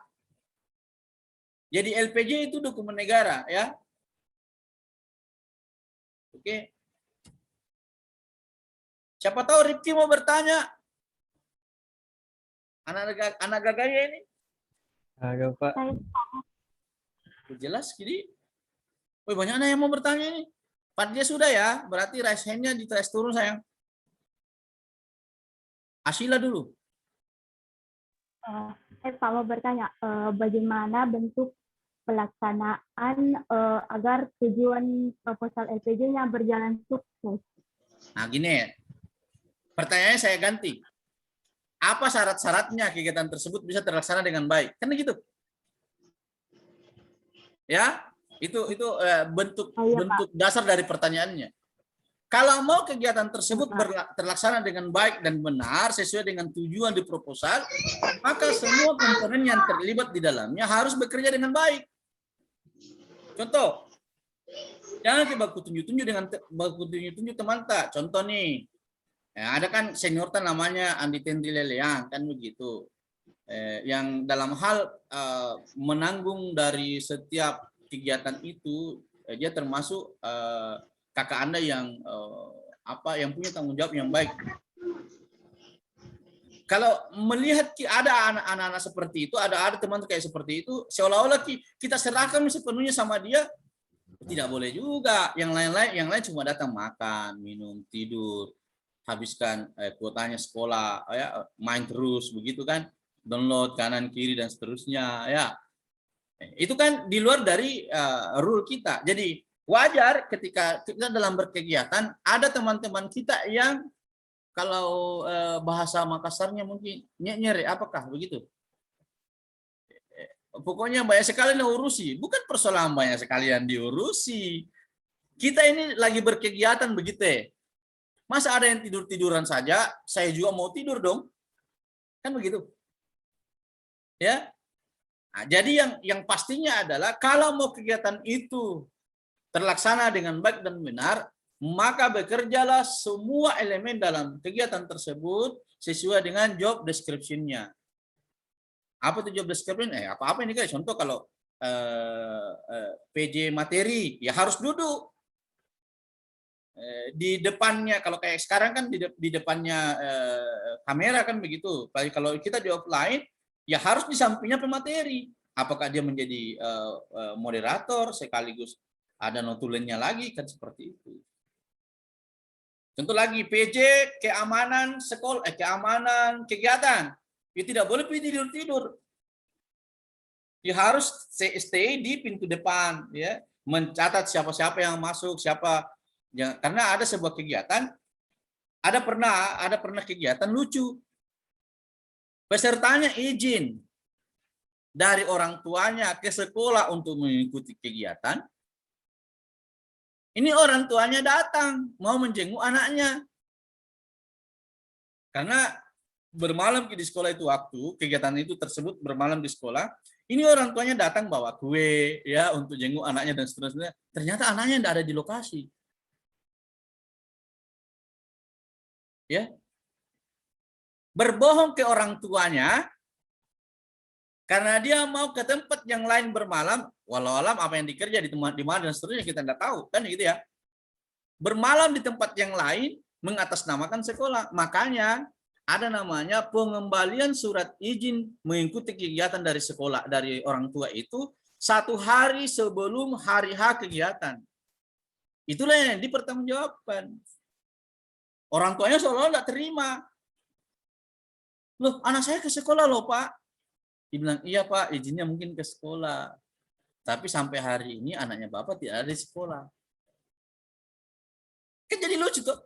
Jadi LPG itu dokumen negara, ya. Oke. Siapa tahu Rifki mau bertanya. Anak gagahnya ini. Agak Pak. Jelas gini. Wih, banyak anak yang mau bertanya ini. Dia sudah ya, berarti raise hand-nya dites turun sayang. Asila dulu. Pak mau bertanya, bagaimana bentuk pelaksanaan agar tujuan proposal LPG-nya berjalan sukses? Nah gini, pertanyaannya saya ganti. Apa syarat-syaratnya kegiatan tersebut bisa terlaksana dengan baik? Kan gitu. Ya, itu bentuk dasar dari pertanyaannya. Kalau mau kegiatan tersebut terlaksana dengan baik dan benar sesuai dengan tujuan di proposal, maka semua komponen yang terlibat di dalamnya harus bekerja dengan baik. Contoh, jangan baku tunjuk-tunjuk dengan baku tunjuk-tunjuk teman tak. Contoh nih, ya, ada kan senior namanya Andi Tendri Leleang kan begitu, yang dalam hal menanggung dari setiap kegiatan itu, dia termasuk kakak Anda yang yang punya tanggung jawab yang baik. Kalau melihat ada anak-anak seperti itu, ada teman kayak seperti itu, seolah-olah kita serahkan sepenuhnya sama dia, tidak boleh juga. Yang lain cuma datang makan, minum, tidur, habiskan kuotanya sekolah, ya, main terus begitu kan, download kanan kiri dan seterusnya, ya. Itu kan di luar dari rule kita. Jadi wajar ketika kita dalam berkegiatan ada teman-teman kita yang kalau bahasa Makassarnya mungkin nyere, apakah begitu? Pokoknya banyak sekali yang urusi, bukan persoalan banyak sekali yang diurusi. Kita ini lagi berkegiatan begitu. Masa ada yang tidur-tiduran saja, saya juga mau tidur dong. Kan begitu. Ya. Nah, jadi yang pastinya adalah kalau mau kegiatan itu terlaksana dengan baik dan benar, maka bekerjalah semua elemen dalam kegiatan tersebut sesuai dengan job description-nya. Apa itu job description? Apa-apa ini guys. Contoh kalau PJ materi, ya harus duduk. Di depannya, kalau kayak sekarang kan di depannya kamera kan begitu. Kalau kita di offline, ya harus di sampingnya pemateri. Apakah dia menjadi moderator sekaligus ada notulennya lagi, kan seperti itu. Contoh lagi, PJ keamanan sekolah, keamanan kegiatan. Ya tidak boleh tidur-tidur. Ya harus stay di pintu depan, ya, mencatat siapa-siapa yang masuk, siapa. Ya, karena ada sebuah kegiatan, ada pernah kegiatan lucu. Pesertanya izin dari orang tuanya ke sekolah untuk mengikuti kegiatan. Ini orang tuanya datang mau menjenguk anaknya. Karena bermalam di sekolah itu waktu kegiatan itu tersebut bermalam di sekolah. Ini orang tuanya datang bawa kue ya untuk jenguk anaknya dan seterusnya. Ternyata anaknya tidak ada di lokasi. Ya. Berbohong ke orang tuanya karena dia mau ke tempat yang lain bermalam, walau alam apa yang dikerja di mana dan seterusnya kita tidak tahu, kan gitu ya. Bermalam di tempat yang lain mengatasnamakan sekolah. Makanya ada namanya pengembalian surat izin mengikuti kegiatan dari sekolah dari orang tua itu 1 hari sebelum hari H kegiatan. Itulah yang dipertanggungjawabkan. Orang tuanya seolah-olah tidak terima. Loh, anak saya ke sekolah loh Pak. Dibilang, iya Pak, izinnya mungkin ke sekolah. Tapi sampai hari ini anaknya Bapak tidak ada di sekolah. Kan jadi lucu tuh.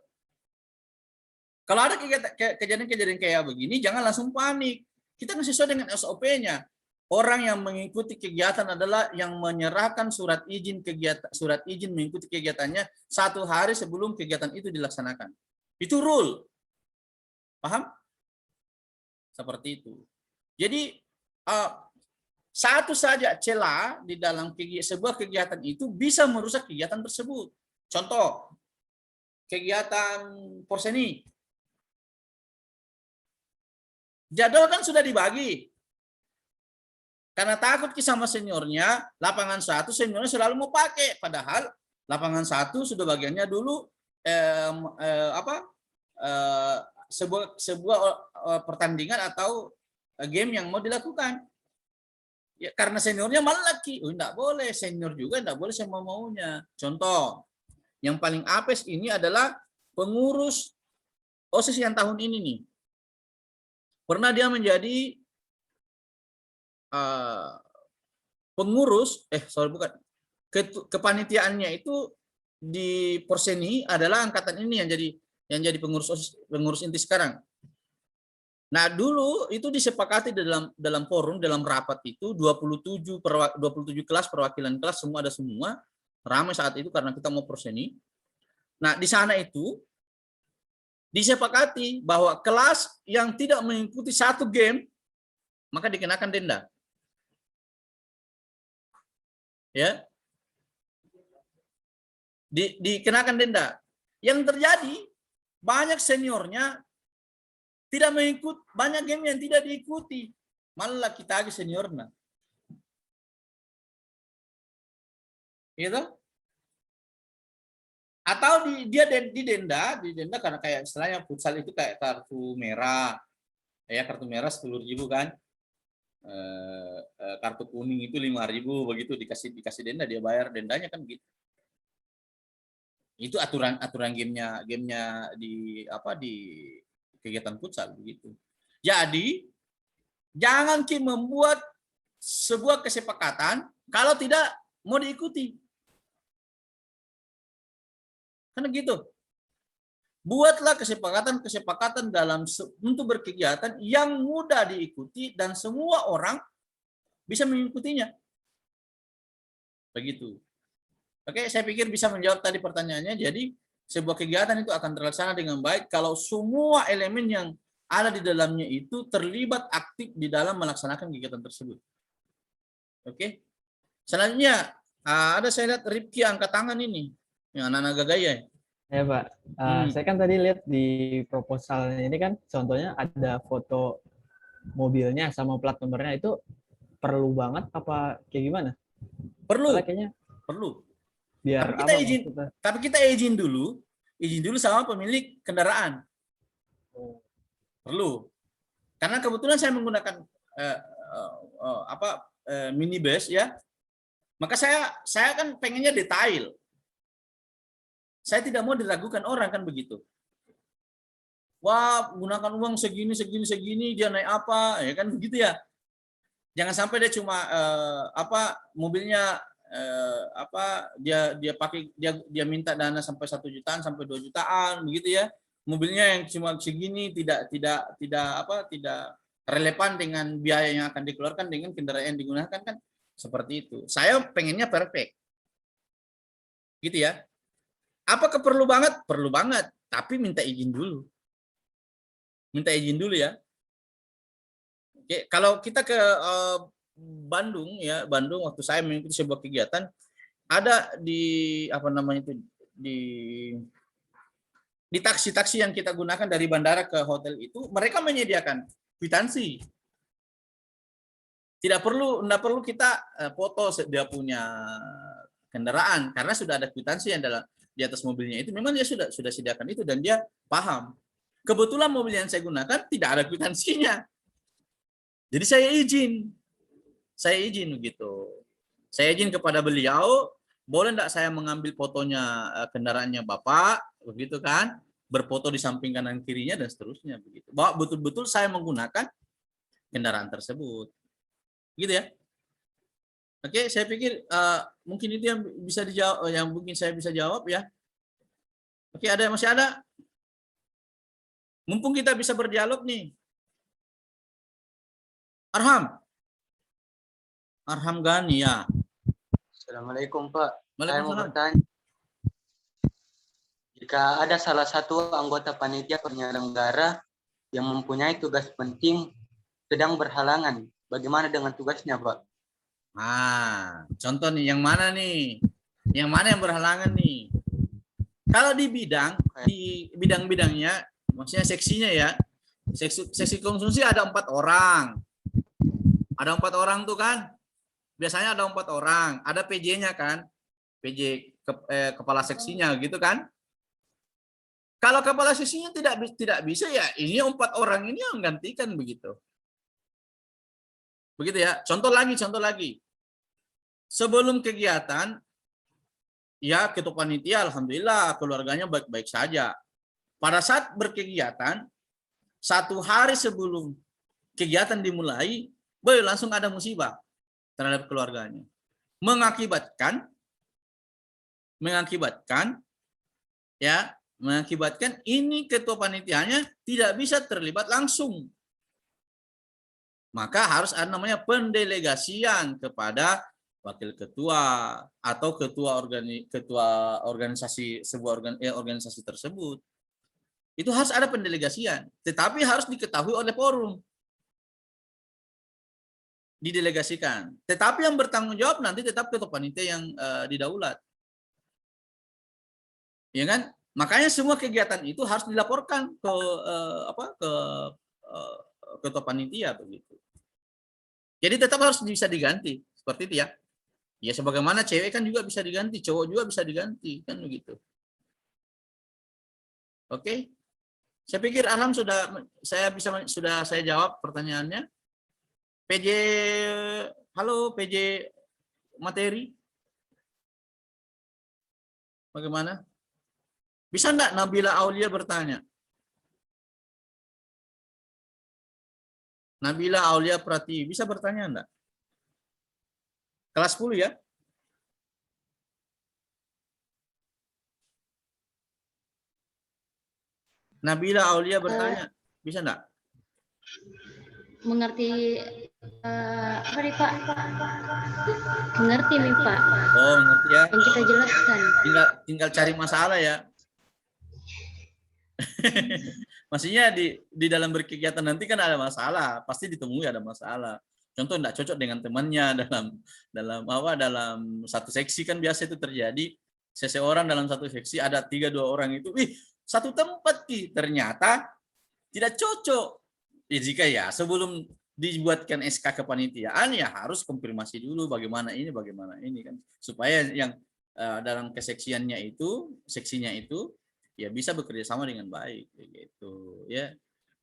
Kalau ada kejadian-kejadian kayak begini, jangan langsung panik. Kita kan sesuai dengan SOP-nya. Orang yang mengikuti kegiatan adalah yang menyerahkan surat izin mengikuti kegiatannya 1 hari sebelum kegiatan itu dilaksanakan. Itu rule. Paham? Seperti itu. Jadi Satu saja celah di dalam sebuah kegiatan itu bisa merusak kegiatan tersebut. Contoh, kegiatan porseni. Jadwal kan sudah dibagi. Karena takut sama seniornya, lapangan 1 seniornya selalu mau pakai. Padahal lapangan 1 sudah bagiannya dulu sebuah pertandingan atau game yang mau dilakukan. Ya, karena seniornya malah laki, enggak boleh, senior juga enggak boleh sama maunya. Contoh, yang paling apes ini adalah pengurus OSIS yang tahun ini nih. Pernah dia menjadi pengurus, kepanitiaannya itu di Porseni adalah angkatan ini yang jadi pengurus inti sekarang. Nah, dulu itu disepakati dalam forum, dalam rapat itu 27 kelas, perwakilan kelas semua ada semua. Ramai saat itu karena kita mau Porseni. Nah, di sana itu disepakati bahwa kelas yang tidak mengikuti satu game maka dikenakan denda. Ya. Dikenakan denda. Yang terjadi banyak seniornya tidak mengikuti, banyak game yang tidak diikuti. Malah kita lagi seniornya. Gitu? Atau dia didenda karena kayak istilahnya futsal itu kayak kartu merah. Ya, kartu merah 10.000 kan. Kartu kuning itu 5.000 begitu, dikasih denda, dia bayar dendanya kan gitu. Itu aturan gamenya di kegiatan futsal begitu. Jadi jangan membuat sebuah kesepakatan kalau tidak mau diikuti. Karena gitu. Buatlah kesepakatan untuk berkegiatan yang mudah diikuti dan semua orang bisa mengikutinya. Begitu. Oke, saya pikir bisa menjawab tadi pertanyaannya. Jadi sebuah kegiatan itu akan terlaksana dengan baik kalau semua elemen yang ada di dalamnya itu terlibat aktif di dalam melaksanakan kegiatan tersebut. Oke. Selanjutnya ada saya lihat Ripki angkat tangan ini, yang anak-anak gagaya. Ya Pak, saya kan tadi lihat di proposal ini kan contohnya ada foto mobilnya sama plat nomornya, itu perlu banget apa kayak gimana? Perlu. Kayaknya perlu. Biar tapi kita izin dulu sama pemilik kendaraan. Perlu. Karena kebetulan saya menggunakan minibus ya. Maka saya kan pengennya detail. Saya tidak mau diragukan orang kan begitu. Wah, gunakan uang segini dia naik apa, ya kan begitu ya. Jangan sampai dia cuma mobilnya dia pakai dia minta dana sampai 1 jutaan sampai 2 jutaan begitu ya. Mobilnya yang cuma segini tidak relevan dengan biaya yang akan dikeluarkan dengan kendaraan yang digunakan kan seperti itu. Saya pengennya perfect. Gitu ya. Apakah perlu banget? Perlu banget, tapi minta izin dulu. Minta izin dulu ya. Oke, kalau kita ke Bandung ya, Bandung waktu saya mengikuti sebuah kegiatan ada di di taksi-taksi yang kita gunakan dari bandara ke hotel itu mereka menyediakan kwitansi. Tidak perlu kita foto dia punya kendaraan karena sudah ada kwitansi yang di atas mobilnya itu, memang dia sudah sediakan itu dan dia paham. Kebetulan mobil yang saya gunakan tidak ada kwitansinya. Jadi saya izin begitu. Saya izin kepada beliau, boleh enggak saya mengambil fotonya kendaraannya Bapak, begitu kan? Berfoto di samping kanan kirinya dan seterusnya begitu. Bahwa betul-betul saya menggunakan kendaraan tersebut. Gitu ya. Oke, saya pikir mungkin itu yang bisa dijawab, yang mungkin saya bisa jawab ya. Oke, masih ada? Mumpung kita bisa berdialog nih. Arham Gani ya. Assalamualaikum Pak. Saya mau Waalaikumsalam. bertanya. Jika ada salah satu anggota panitia penyelenggara yang mempunyai tugas penting sedang berhalangan, bagaimana dengan tugasnya Pak? Nah, contoh nih, yang mana nih? Yang mana yang berhalangan nih? Kalau di bidang-bidangnya, maksudnya seksinya ya, seksi konsumsi ada 4 orang. Ada 4 orang tuh kan? Biasanya ada 4 orang. Ada PJ-nya kan? PJ kepala seksinya gitu kan? Kalau kepala seksinya tidak bisa ya, ini 4 orang ini yang menggantikan begitu. Begitu ya. Contoh lagi. Sebelum kegiatan, ya ketua panitia alhamdulillah keluarganya baik-baik saja. Pada saat berkegiatan, 1 hari sebelum kegiatan dimulai, langsung ada musibah terhadap keluarganya. Mengakibatkan ini ketua panitianya tidak bisa terlibat langsung. Maka harus ada namanya pendelegasian kepada wakil ketua atau ketua organisasi organisasi tersebut. Itu harus ada pendelegasian, tetapi harus diketahui oleh forum. Didelegasikan. Tetapi yang bertanggung jawab nanti tetap ketua panitia yang didaulat. Ya kan? Makanya semua kegiatan itu harus dilaporkan ke ketua panitia begitu. Jadi tetap harus bisa diganti seperti itu ya. Ya sebagaimana cewek kan juga bisa diganti, cowok juga bisa diganti kan begitu. Oke. Saya pikir Alham sudah saya jawab pertanyaannya. PJ halo PJ materi. Bagaimana? Bisa enggak Nabila Aulia bertanya? Nabila Aulia Pratiwi bisa bertanya enggak? Kelas 10 ya? Nabila Aulia bertanya, bisa enggak? Mengerti apa nih Pak? Mengerti nih Pak. Oh, mengerti ya. Yang kita jelaskan. Tinggal cari masalah ya. Maksudnya di dalam berkegiatan nanti kan ada masalah, pasti ditemui ada masalah. Contoh enggak cocok dengan temannya dalam satu seksi kan biasa itu terjadi. Seseorang dalam satu seksi ada 3-2 orang itu, satu tempat ternyata tidak cocok. Jika ya sebelum dibuatkan SK kepanitiaan ya harus konfirmasi dulu bagaimana ini kan supaya yang dalam keseksiannya itu seksinya itu ya bisa bekerja sama dengan baik gitu ya.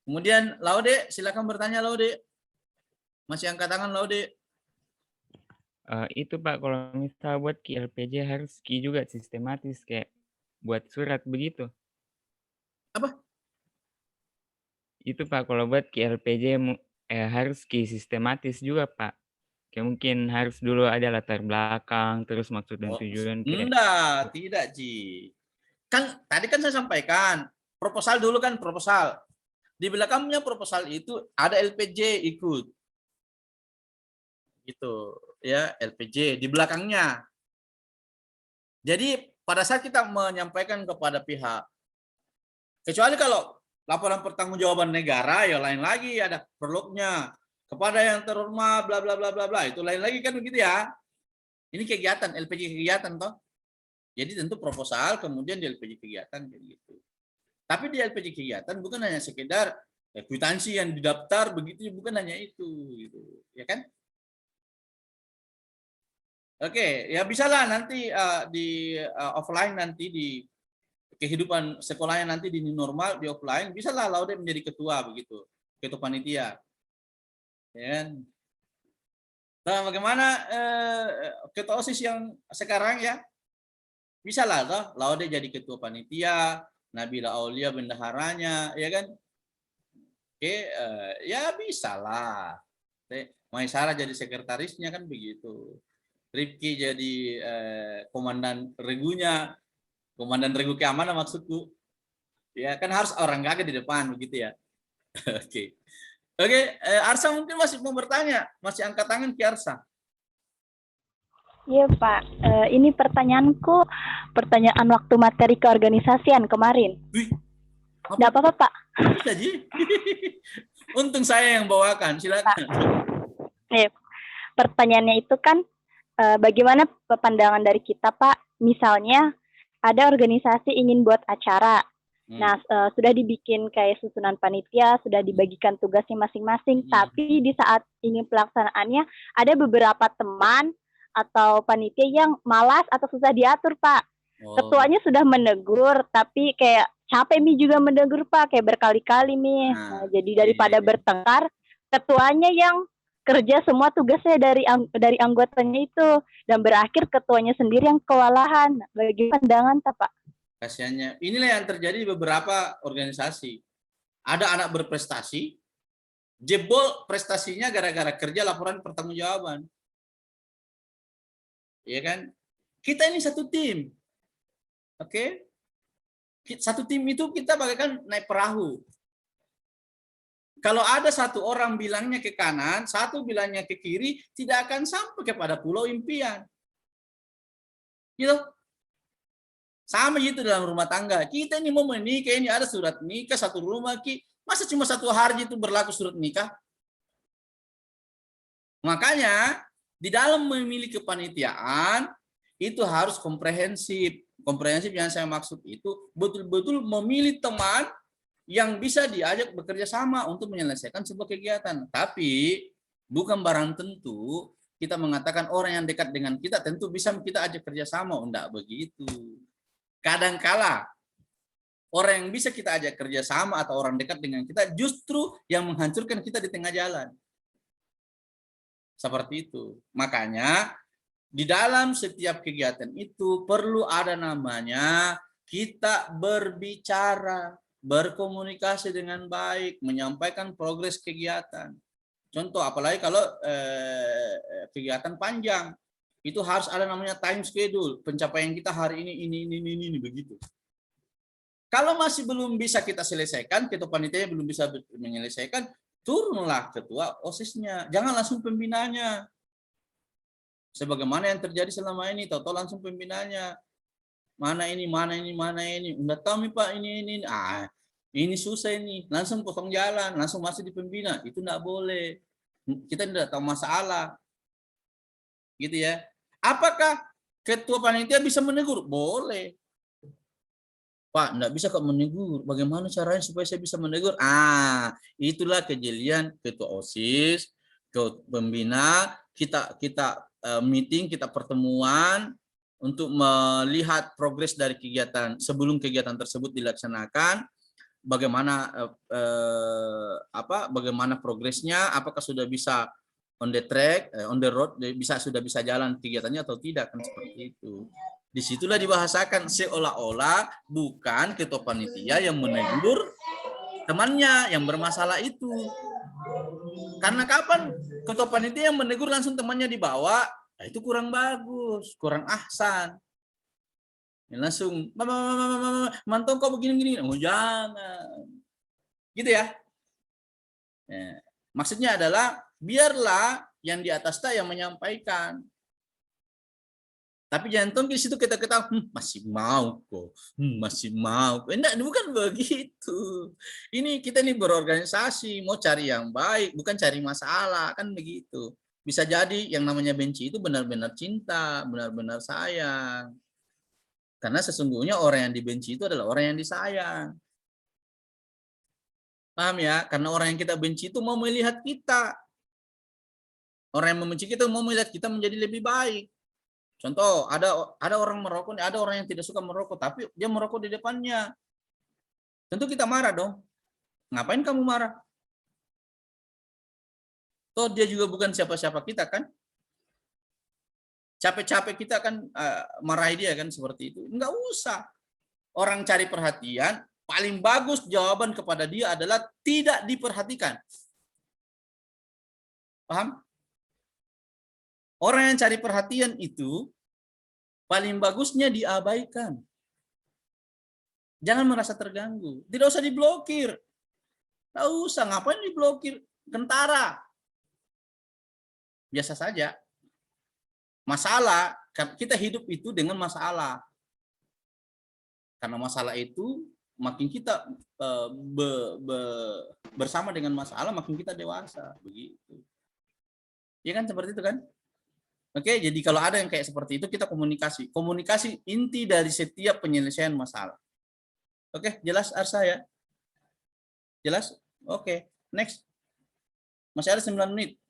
Kemudian Laude, silakan bertanya Laude. Masih angkat tangan Laude. Itu Pak, kalau misal buat KLPJ harus juga sistematis kayak buat surat begitu. Apa? Itu Pak, kalau buat KLPJ harus sistematis juga Pak. Kayak mungkin harus dulu ada latar belakang, terus maksud dan tujuan. Enggak, tidak Ji. Kan tadi kan saya sampaikan, proposal dulu kan proposal. Di belakangnya proposal itu ada LPJ ikut. Gitu ya, LPJ di belakangnya. Jadi pada saat kita menyampaikan kepada pihak, kecuali kalau laporan pertanggungjawaban negara ya lain lagi, ada prolognya kepada yang terhormat bla bla bla bla bla, itu lain lagi kan begitu ya. Ini kegiatan LPJ kegiatan toh. Jadi tentu proposal kemudian di LPJ kegiatan kayak gitu. Tapi di LPJ kegiatan bukan hanya sekedar kwitansi yang didaftar begitu, bukan hanya itu gitu, ya kan? Oke, ya bisalah nanti di offline nanti di kehidupan sekolahnya nanti di new normal di offline bisalah Laude menjadi ketua begitu, ketua panitia. Ya. Nah, bagaimana ketua OSIS yang sekarang ya? Bisa lah toh Laude jadi ketua panitia, Nabila Aulia bendaharanya, ya kan? Oke, ya bisa lah. Maisara jadi sekretarisnya kan begitu. Rifki jadi komandan regunya, komandan regu keamanan maksudku. Ya kan harus orang gagah di depan begitu ya. Oke, Arsa mungkin masih mau bertanya, masih angkat tangan Ki Arsa. Iya Pak, ini pertanyaanku pertanyaan waktu materi keorganisasian kemarin. Nggak apa-apa Pak. Bisa Ji. Untung saya yang bawakan, silakan. pertanyaannya itu kan bagaimana pandangan dari kita Pak, misalnya ada organisasi ingin buat acara. Nah, sudah dibikin kayak susunan panitia, sudah dibagikan tugasnya masing-masing, tapi di saat ingin pelaksanaannya ada beberapa teman atau panitia yang malas atau susah diatur, Pak. Ketuanya sudah menegur, tapi kayak capek Mi juga menegur, Pak, kayak berkali-kali Mi. Jadi daripada bertengkar, ketuanya yang kerja semua tugasnya dari anggotanya itu, dan berakhir ketuanya sendiri yang kewalahan. Bagaimana pandangan Pak? Kasihannya. Inilah yang terjadi di beberapa organisasi. Ada anak berprestasi, jebol prestasinya gara-gara kerja laporan pertanggungjawaban. Iya kan? Kita ini satu tim. Oke? Satu tim itu kita bagaikan naik perahu. Kalau ada satu orang bilangnya ke kanan, satu bilangnya ke kiri, tidak akan sampai kepada pulau impian. Gitu. Sama gitu dalam rumah tangga. Kita ini mau menikah, ini ada surat nikah satu rumah, masa cuma satu hari itu berlaku surat nikah? Makanya di dalam memilih kepanitiaan itu harus komprehensif. Komprehensif yang saya maksud itu betul-betul memilih teman yang bisa diajak bekerja sama untuk menyelesaikan sebuah kegiatan. Tapi bukan barang tentu kita mengatakan orang yang dekat dengan kita tentu bisa kita ajak kerjasama. Enggak begitu. Kadangkala orang yang bisa kita ajak kerjasama atau orang dekat dengan kita justru yang menghancurkan kita di tengah jalan. Seperti itu. Makanya di dalam setiap kegiatan itu perlu ada namanya kita berbicara, berkomunikasi dengan baik, menyampaikan progres kegiatan. Contoh, apalagi kalau kegiatan panjang, itu harus ada namanya time schedule, pencapaian kita hari ini begitu. Kalau masih belum bisa kita selesaikan, ketua panitia belum bisa menyelesaikan, turunlah ketua OSIS-nya, jangan langsung pembinanya. Sebagaimana yang terjadi selama ini, tahu-tahu langsung pembinanya. Mana ini, enggak tahu nih Pak, ini. Ini susah ini, langsung potong jalan, langsung masuk di pembina, itu enggak boleh. Kita tidak tahu masalah. Gitu ya. Apakah ketua panitia bisa menegur? Boleh. Pak, enggak bisa kok menegur. Bagaimana caranya supaya saya bisa menegur? Itulah kejelian ketua OSIS, ketua pembina, kita meeting, kita pertemuan untuk melihat progres dari kegiatan sebelum kegiatan tersebut dilaksanakan. Bagaimana bagaimana progresnya, apakah sudah bisa on the track, on the road, sudah bisa jalan kegiatannya atau tidak, kan seperti itu. Disitulah dibahasakan seolah-olah bukan ketua panitia yang menegur temannya yang bermasalah itu. Karena kapan ketua panitia yang menegur langsung temannya dibawa, itu kurang bagus, kurang ahsan. Langsung, mantong kok begini-begini, jangan. Gitu ya. Maksudnya adalah biarlah yang di atas yang menyampaikan. Tapi jangan tunggu di situ kita masih mau kok, masih mau. Enggak, bukan begitu. Ini kita nih berorganisasi, mau cari yang baik, bukan cari masalah, kan begitu. Bisa jadi yang namanya benci itu benar-benar cinta, benar-benar sayang. Karena sesungguhnya orang yang dibenci itu adalah orang yang disayang. Paham ya? Karena orang yang kita benci itu mau melihat kita. Orang yang membenci kita mau melihat kita menjadi lebih baik. Contoh, ada orang merokok, ada orang yang tidak suka merokok, tapi dia merokok di depannya. Tentu kita marah dong. Ngapain kamu marah? Toh dia juga bukan siapa-siapa kita kan? Capek-capek kita kan marahi dia kan seperti itu. Enggak usah. Orang cari perhatian, paling bagus jawaban kepada dia adalah tidak diperhatikan. Paham? Orang yang cari perhatian itu paling bagusnya diabaikan. Jangan merasa terganggu. Tidak usah diblokir. Tidak usah. Ngapain diblokir? Kentara. Biasa saja. Masalah, kita hidup itu dengan masalah. Karena masalah itu makin kita bersama dengan masalah, makin kita dewasa. Begitu. Ya kan seperti itu kan? Oke, jadi kalau ada yang kayak seperti itu kita komunikasi. Komunikasi inti dari setiap penyelesaian masalah. Oke, jelas Arsa ya? Jelas? Oke, next. Masih ada 9 menit.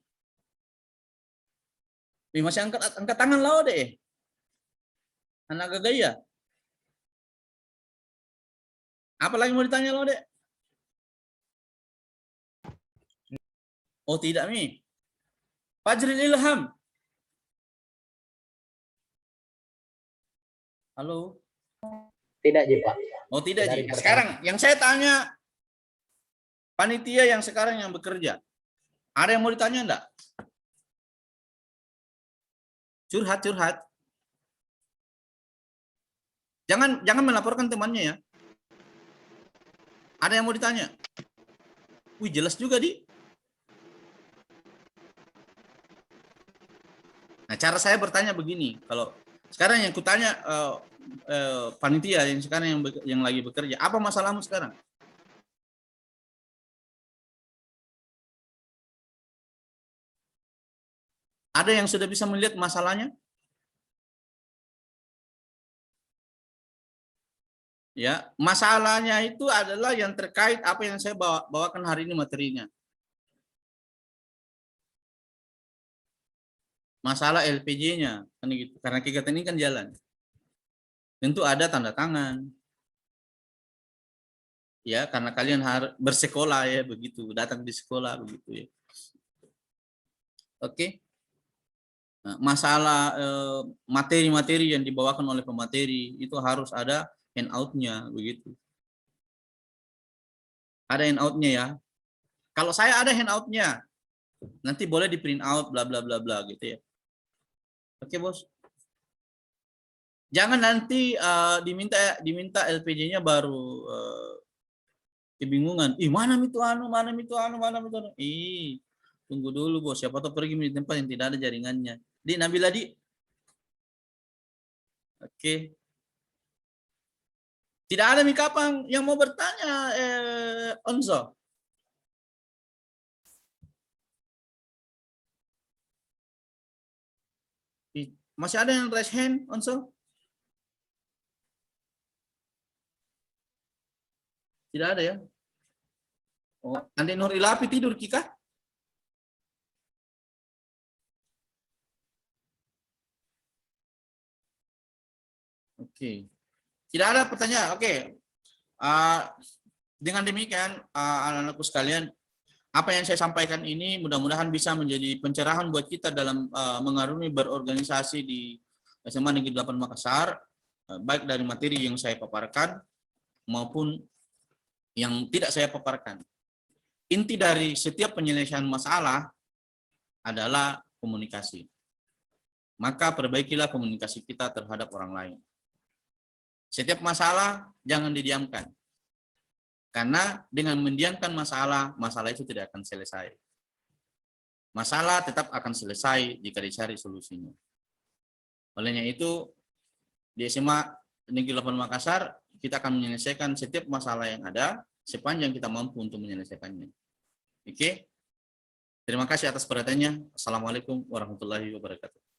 Masih angkat tangan lah deh. Anak gagaya. Apa lagi mau ditanya lo, Dek? Oh, tidak, Mi. Fajril Ilham. Halo. Tidak, Ji, Pak. Oh, tidak, Ji. Dari Sekarang, yang saya tanya, panitia yang sekarang yang bekerja, ada yang mau ditanya enggak? Curhat. Jangan melaporkan temannya ya. Ada yang mau ditanya? Wih, jelas juga, Di. Nah, cara saya bertanya begini, kalau sekarang yang kutanya panitia yang sekarang yang lagi bekerja, apa masalahmu sekarang? Ada yang sudah bisa melihat masalahnya? Ya, masalahnya itu adalah yang terkait apa yang saya bawakan hari ini materinya. Masalah LPJ-nya, kan gitu. Karena kegiatan ini kan jalan. Tentu ada tanda tangan. Ya, karena kalian harus bersekolah ya begitu, datang di sekolah begitu ya. Oke. Nah, masalah materi-materi yang dibawakan oleh pemateri itu harus ada handout-nya begitu. Ada handout-nya ya. Kalau saya ada handout-nya, nanti boleh di print out bla bla bla bla gitu ya. Oke, Bos. Jangan nanti diminta LPJ-nya baru kebingungan. Ih, mana itu anu. Ih, tunggu dulu, Bos. Siapa tahu pergi di tempat yang tidak ada jaringannya. Di Nabila, Di. Oke. Tidak ada Mikapang yang mau bertanya, Onzo. Masih ada yang raise hand, Onzo? Tidak ada ya? Oh, Andi Nur Ilapi tidur, Kika? Oke. Tidak ada pertanyaan. Oke. Dengan demikian, anak-anakku sekalian, apa yang saya sampaikan ini mudah-mudahan bisa menjadi pencerahan buat kita dalam mengarungi berorganisasi di SMA Negeri 8 Makassar, baik dari materi yang saya paparkan maupun yang tidak saya paparkan. Inti dari setiap penyelesaian masalah adalah komunikasi. Maka perbaikilah komunikasi kita terhadap orang lain. Setiap masalah jangan didiamkan. Karena dengan mendiamkan masalah, masalah itu tidak akan selesai. Masalah tetap akan selesai jika dicari solusinya. Olehnya itu, di SMA Negeri 8 Makassar, kita akan menyelesaikan setiap masalah yang ada sepanjang kita mampu untuk menyelesaikannya. Oke? Terima kasih atas perhatiannya. Assalamualaikum warahmatullahi wabarakatuh.